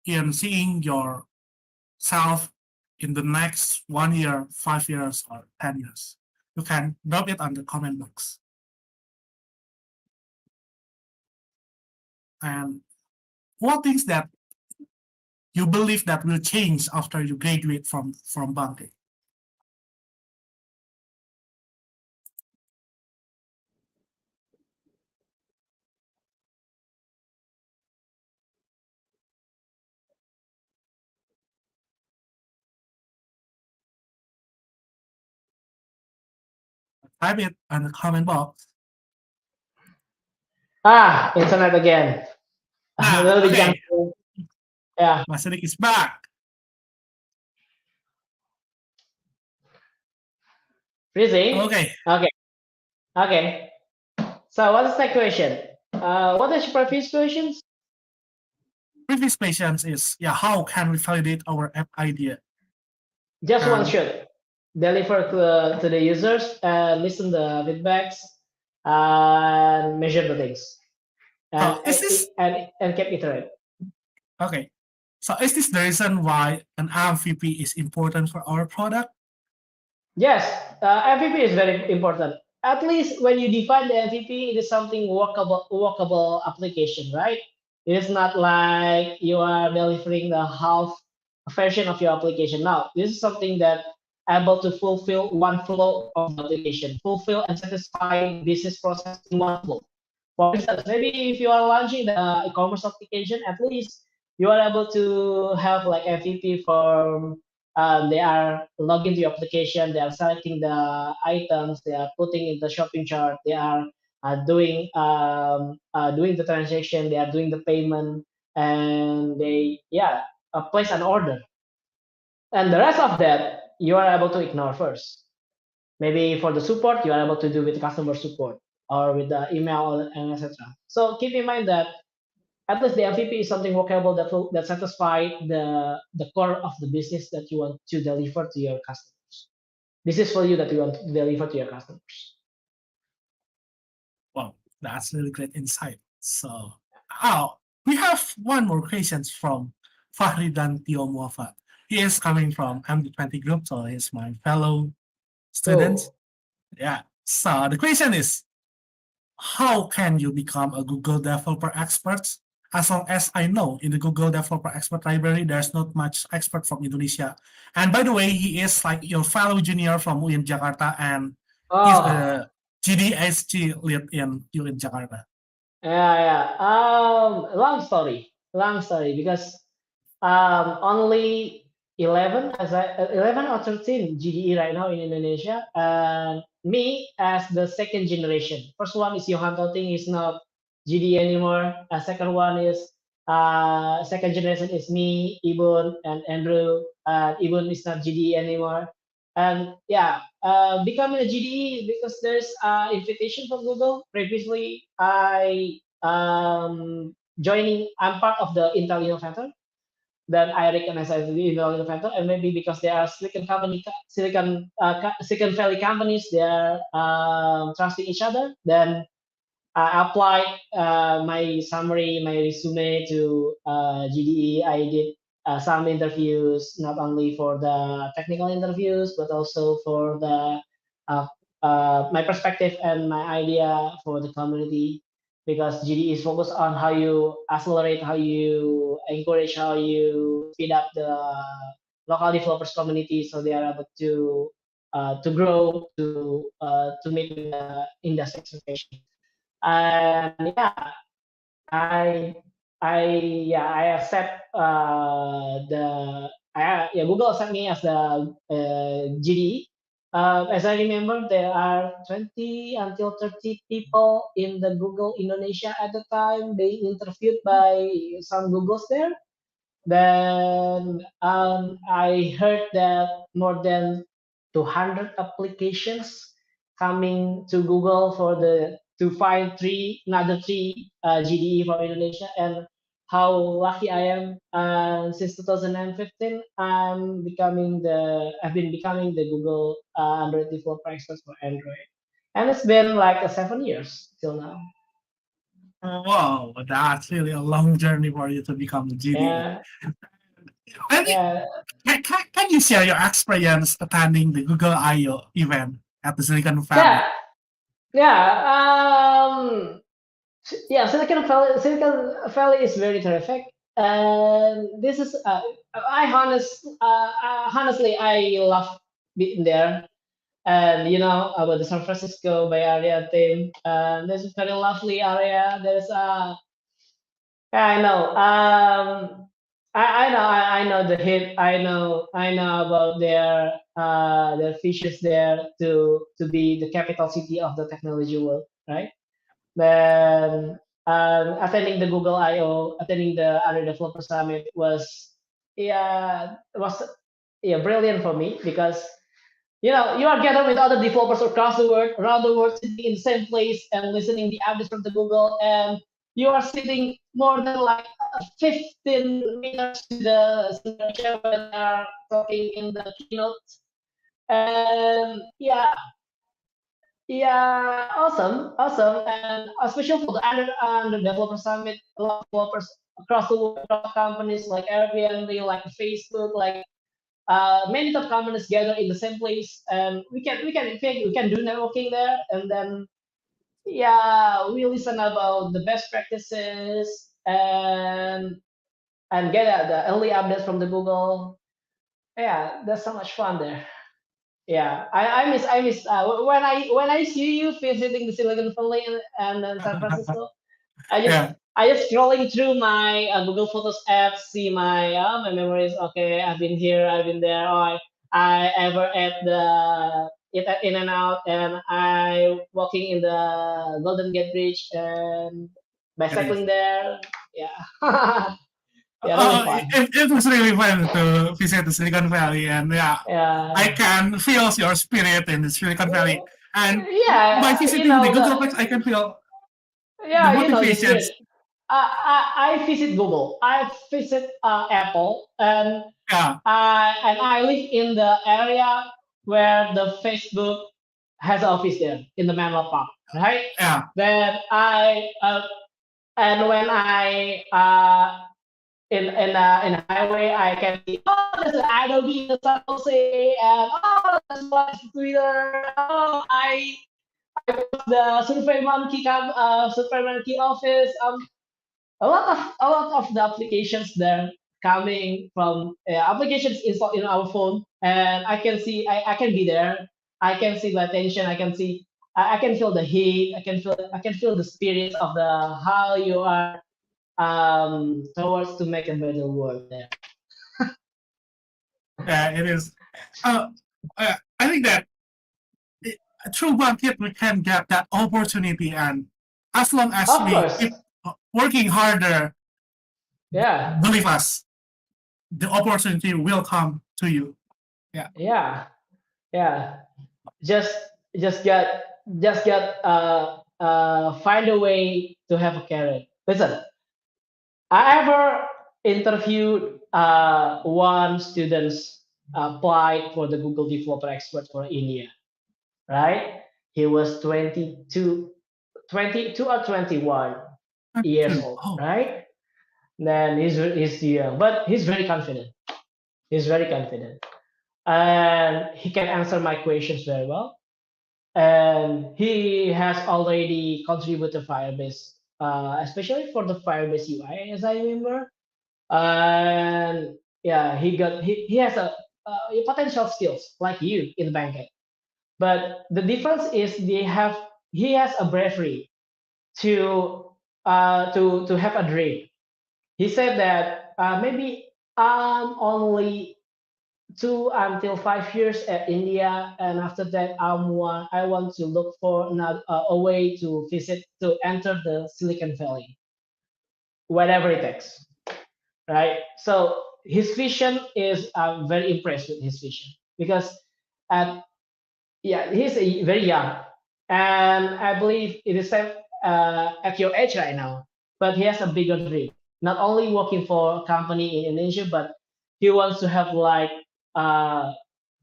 in seeing yourself in the next 1 year, 5 years, or 10 years? You can drop it on the comment box. And what things that you believe that will change after you graduate from Bangkit? Type it on the comment box. Internet again. A little bit Okay. jump. Yeah. Sidiq is back. Freezing? Okay. Okay. So what is the question? What is your previous questions? Previous questions is, how can we validate our app idea? Just one shot. Deliver to the users and listen the feedbacks and measure the things. And, and keep iterate. Okay. So is this the reason why an MVP is important for our product? Yes, MVP is very important. At least when you define the MVP, it is something workable application, right? It is not like you are delivering the half version of your application. Now, this is something that able to fulfill one flow of the application, fulfill and satisfy business process in one flow. For instance, maybe if you are launching the e-commerce application, at least you are able to have like MVP for they are logging to your application, they are selecting the items, they are putting in the shopping chart, they are doing the transaction, they are doing the payment, and they place an order. And the rest of that you are able to ignore first. Maybe for the support, you are able to do with customer support or with the email and etc. So keep in mind that at least the MVP is something workable that satisfy the core of the business that you want to deliver to your customers. This is for you that you want to deliver to your customers. Wow, that's really great insight. So, we have one more question from Fahridan Tio Muafa. He is coming from MD20 group, so he's my fellow student. Yeah. So the question is, how can you become a Google Developer Expert? As long as I know, in the Google Developer Expert library, there's not much expert from Indonesia. And by the way, he is like your fellow junior from UIN Jakarta, and he's a GDSG lead in UIN Jakarta. Yeah. Long story because only 11 or 13 GDE right now in Indonesia, and me as the second generation. First one is Johan Tauting, is not GDE anymore. Second one is second generation is me, Ibun, and Andrew. Ibun is not GDE anymore. And becoming a GDE because there's invitation from Google. Previously, I'm part of the Intel Innovator. Then I recognize as the Intel Innovator, and maybe because they are Silicon Valley companies, they are trusting each other. Then I applied my resume to GDE. I did some interviews, not only for the technical interviews, but also for the uh, my perspective and my idea for the community. Because GDE is focused on how you accelerate, how you encourage, how you speed up the local developers community, so they are able to grow, to meet with the industry expectation. And I I accept Google accept me as the GD. As I remember, there are 20 until 30 people in the Google Indonesia at the time being interviewed by some Googles there. Then I heard that more than 200 applications coming to Google for the to find another three GDE from Indonesia, and how lucky I am. Since 2015, I've been becoming the Google Android developer expert for Android, and it's been like 7 years till now. Wow, that's really a long journey for you to become a GDE. Yeah, I think, yeah. can you share your experience attending the Google I/O event at the Silicon Valley? Yeah, Silicon Valley is very terrific, and this is honestly I love being there, and about the San Francisco Bay Area thing. There's a very lovely area. Yeah, I know. I know the hit. I know about their fishes there to be the capital city of the technology world, right? Then attending the Google I/O, attending the other developer summit was brilliant for me, because you are gathered with other developers around the world, sitting in the same place and listening the updates from the Google, and you are sitting more than like 15 minutes to the chair when they are talking in the keynote. And awesome, and especially for the under developer summit, a lot of developers across the world, across companies like Airbnb, like Facebook, like many top companies gather in the same place, and we can do networking there, and then we listen about the best practices, and get the early updates from the Google. Yeah, that's so much fun there. Yeah, I miss when I see you visiting the Silicon Valley and then San Francisco. I just Yeah, I just scrolling through my Google Photos app, see my memories. Okay, I've been here, I've been there. Oh, I ever at the in and out, and I walking in the Golden Gate Bridge and it is. bicycling there. Yeah, yeah, really fun. It was really fun to visit the Silicon Valley, and I Yeah, can feel your spirit in the Silicon Valley. And by yeah, visiting the Googleplex, I can feel the the motivations. spirit. I visit Google. I visit Apple, Yeah, and I live in the area where the Facebook has an office there in the Menlo Park, right? yeah, Then and when I in a highway, I can see, there's an Adobe in the San Jose, and there's one Twitter. I was the Survey Monkey office. A lot of the applications there coming from applications installed in our phone, and I can see I can be there. I can see the attention. I can feel the heat. I can feel the spirit of the how you are towards to make a better world there. yeah, it is. Uh, I think that through Bangkit we can get that opportunity, and as long as Of we course, keep working harder, yeah, believe us, the opportunity will come to you. Yeah. yeah. Yeah, just just got just got find a way to have a career. Listen, I ever interviewed one student applied for the Google Developer Expert for India, right? He was 22 or 21 years old, Oh, right? Then he's young, but he's very confident. He's very confident, and he can answer my questions very well. And he has already contributed to Firebase, especially for the Firebase UI, as I remember. And yeah, he has a potential skills like you in the banking. But the difference is he has a bravery to have a dream. He said that maybe I'm only 2 until 5 years at India, and after that I want to look for a way to visit to enter the Silicon Valley, whatever it takes, right? So his vision is very impressed with his vision because at yeah, he's very young, and I believe it is same at your age right now. But he has a bigger dream. Not only working for a company in Indonesia, but he wants to have like uh,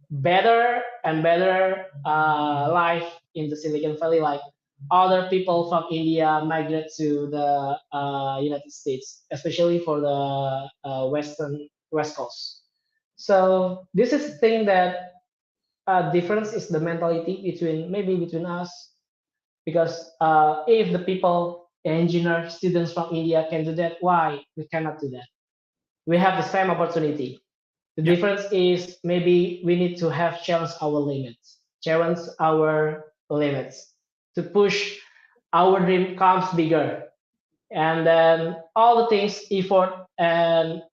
better and better life in the Silicon Valley. Like other people from India migrate to the United States, especially for the West Coast. So this is the thing that difference is the mentality between us, because if the people engineer students from India can do that, why we cannot do that? We have the same opportunity. The yeah. difference is maybe we need to have challenge our limits to push our dream comes bigger, and then all the things effort and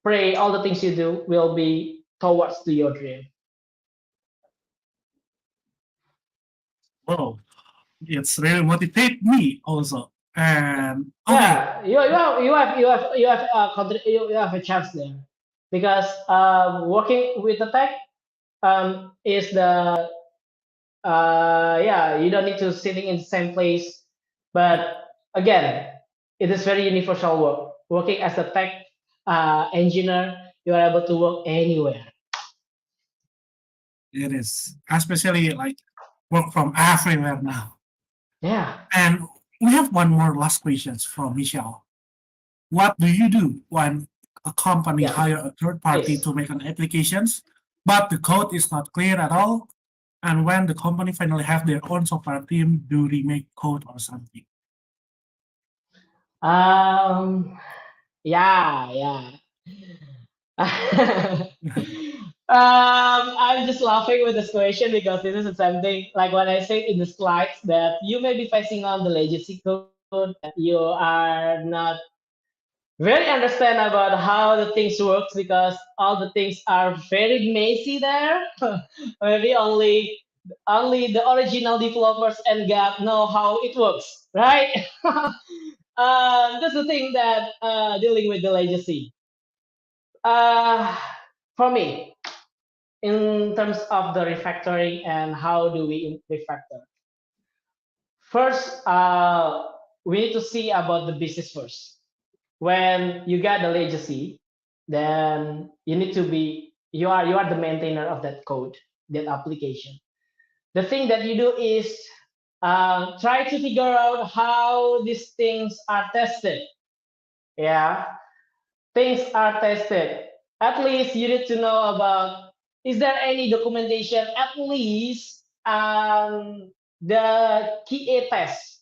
pray, all the things you do will be towards to your dream. Whoa, it's really motivate me also. And okay, Yeah, you have a chance there, because working with the tech is the yeah, you don't need to sitting in the same place, but again, it is very universal work. Working as a tech engineer, you are able to work anywhere. it is especially like work from everywhere now. Yeah. And we have one more last questions from Michelle. What do you do when a company Yeah, hire a third party please. to make an applications, but the code is not clear at all? And when the company finally have their own software team do remake code or something? Um, yeah. I'm just laughing with this question because this is something like what I said in the slides, that you may be facing on the legacy code, you are not very understand about how the things works because all the things are very messy there. Maybe only the original developers and God know how it works, right? That's the thing that dealing with the legacy. Uh, for me, in terms of the refactoring and how do we refactor, first we need to see about the business first. When you got the legacy, then you need to be you are the maintainer of that code, that application. The thing that you do is try to figure out how these things are tested. Yeah, things are tested. At least you need to know about, is there any documentation, at least the key A test,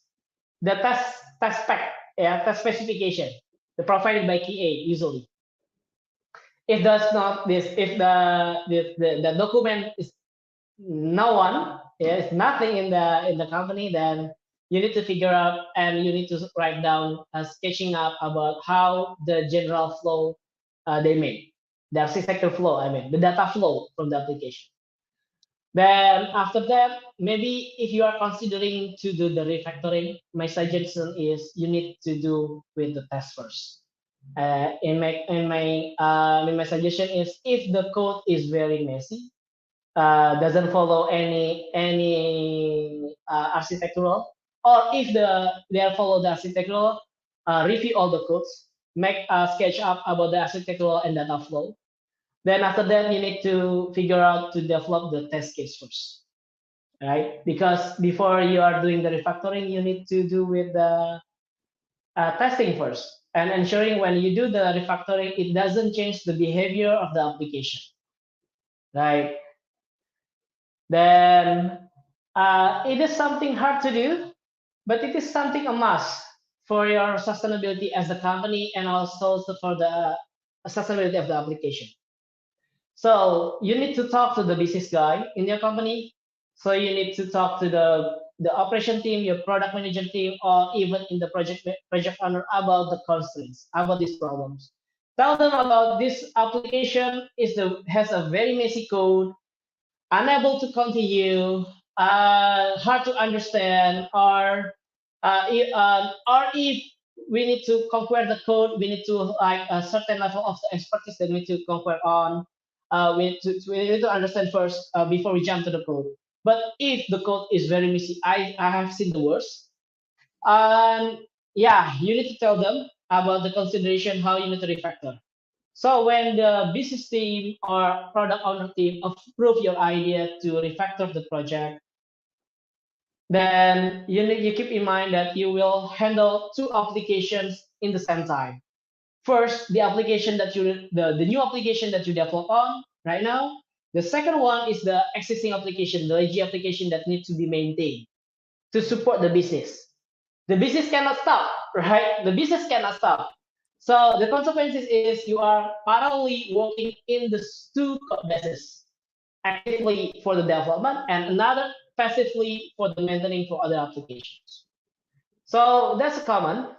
the test spec, yeah, test specification, the provided by key A usually. If that's not this, if the document is no one, yeah, it's nothing in the company, then you need to figure out and you need to write down sketching up about how the general flow they made, the architecture flow, I mean the data flow from the application. Then after that, maybe if you are considering to do the refactoring, my suggestion is you need to do with the test first. In my suggestion is, if the code is very messy, doesn't follow any architectural, or if they follow the architectural, review all the codes, make a sketch up about the architectural and data flow. Then after that, you need to figure out to develop the test case first, right? Because before you are doing the refactoring, you need to do with the testing first and ensuring when you do the refactoring, it doesn't change the behavior of the application, right? Then it is something hard to do, but it is something a must for your sustainability as a company and also for the sustainability of the application. So you need to talk to the business guy in your company. So you need to talk to the operation team, your product manager team, or even in the project owner about the constraints, about these problems. Tell them about this application has a very messy code, unable to continue, hard to understand, or if we need to conquer the code, we need to like a certain level of the expertise that we need to conquer on. We need to understand first before we jump to the code. But if the code is very messy, I have seen the worst. Yeah, you need to tell them about the consideration how you need to refactor. So when the business team or product owner team approve your idea to refactor the project, then you keep in mind that you will handle two applications in the same time. First, the application that the new application that you develop on right now. The second one is the existing application, the legacy application that needs to be maintained to support the business. The business cannot stop, right? The business cannot stop. So the consequences is you are parallelly working in the two code bases, actively for the development and another passively for the maintaining for other applications. So that's a common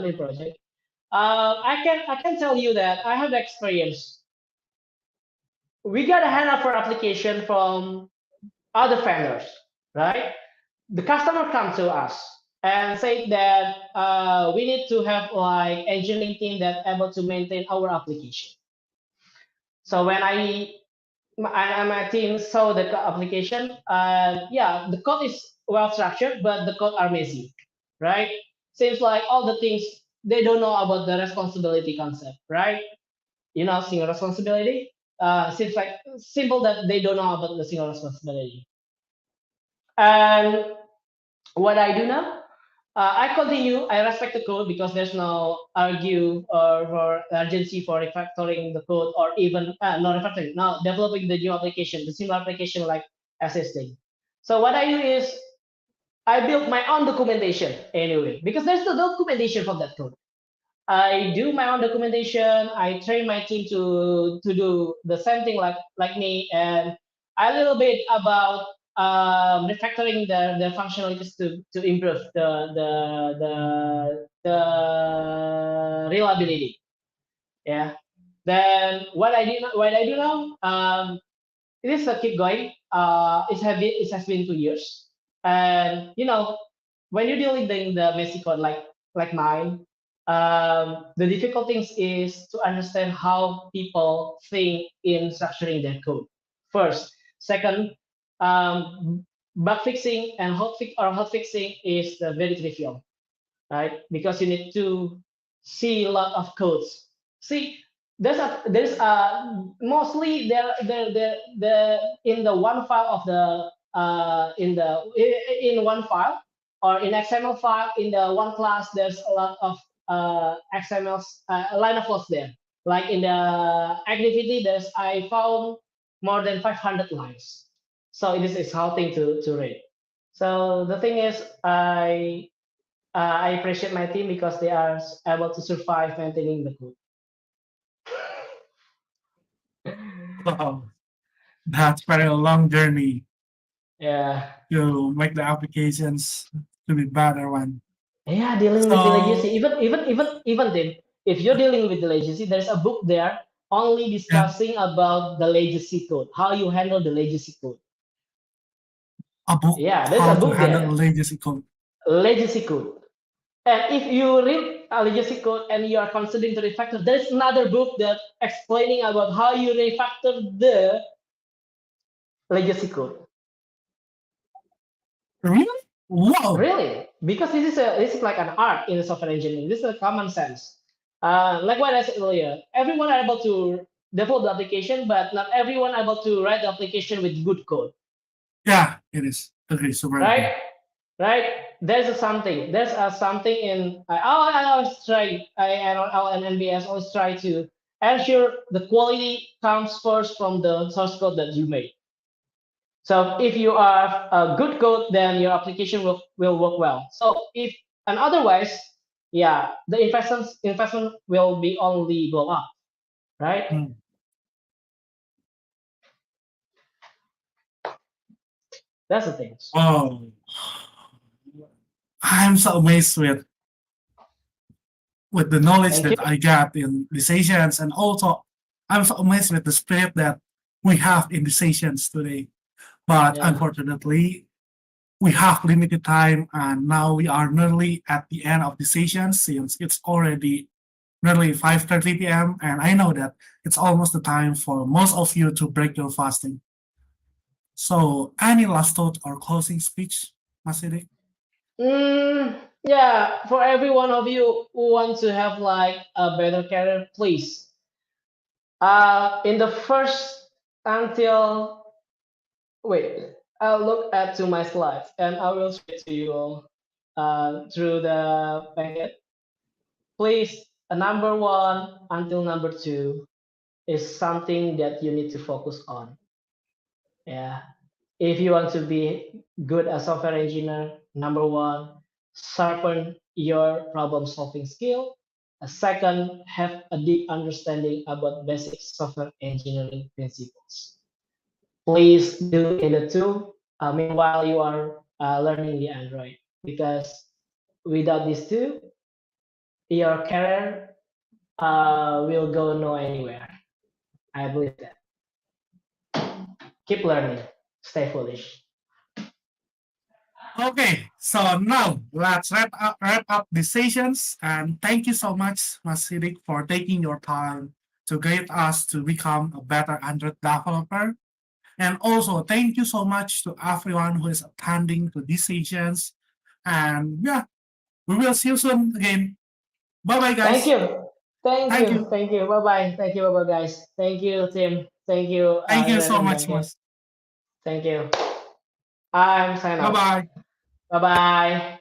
in project. I can tell you that I have experience. We got a handout for application from other vendors, right? The customer comes to us and say that we need to have like engineering team that able to maintain our application. So when my team saw the application, yeah, the code is well structured, but the code are messy, right? Seems like all the things they don't know about the responsibility concept, right? You know, single responsibility. Seems like simple that they don't know about the single responsibility. And what I do now, I continue. I respect the code because there's no argue or urgency for refactoring the code or even not refactoring. Now developing the new application, the single application like assisting. So what I do is I build my own documentation anyway because there's no documentation for that code. I do my own documentation. I train my team to do the same thing like me, and a little bit about refactoring the functionalities to improve the reliability. Yeah. Then what I do now, it is a keep going. It has been 2 years, and you know when you're dealing with the messy code like mine, the difficult things is to understand how people think in structuring their code. First, second, bug fixing and hot fixing is very trivial, right? Because you need to see a lot of codes. See, there's mostly there in the one file of the in one file or in XML file in the one class there's a lot of XML line of codes there. Like in the activity, I found more than 500 lines. So this is how thing to read. So the thing is, I appreciate my team because they are able to survive maintaining the code. Wow, that's very a long journey Yeah. to make the applications to be better one. Yeah, dealing with the legacy. Even then, if you're dealing with the legacy, there's a book there only discussing about the legacy code, how you handle the legacy code. A book Yeah, there's how a to book handle there. legacy code. Legacy code. And if you read a legacy code and you are considering to refactor, there's another book that explaining about how you refactor legacy code. Really? Wow. Really, because this is like an art in software engineering. This is a common sense. Like what I said earlier, everyone are able to develop the application, but not everyone are able to write the application with good code. Yeah, it is. Agree, super Right? agree. Right? There's something. There's something in. I always try. I and NBS always try to ensure the quality comes first from the source code that you made. So if you have a good code, then your application will work well. So if and otherwise, yeah, the investment will be only blow up, right? Mm. That's the thing. Oh, I'm so amazed with the knowledge Thank you. that I got in the sessions, and also I'm so amazed with the spirit that we have in the sessions today. But Yeah. unfortunately, we have limited time, and now we are nearly at the end of the session since it's already nearly 5:30 p.m. and I know that it's almost the time for most of you to break your fasting. So, any last thought or closing speech, Mas Sidiq? Yeah, for every one of you who want to have like a better career, please. In the first until wait, I'll look at to my slides and I will show it to you all through the packet. Please, number one until number two is something that you need to focus on. Yeah. If you want to be good as software engineer, number one, sharpen your problem solving skill. A second, have a deep understanding about basic software engineering principles. Please do in the two. Meanwhile, you are learning the Android, because without these two, your career will go no anywhere. I believe that. Keep learning. Stay foolish. Okay, so now let's wrap up the sessions, and thank you so much, Mas Sidiq, for taking your time to guide us to become a better Android developer. And also, thank you so much to everyone who is attending to these sessions. And yeah, we will see you soon again. Bye bye, guys. Thank you. Thank you. Thank you. Bye bye. Thank you. Bye bye, guys. Thank you, Tim. Thank you, Thank you Ren so and much, Bangkit. Mas. Thank you. I'm sign Bye out. bye. Bye bye.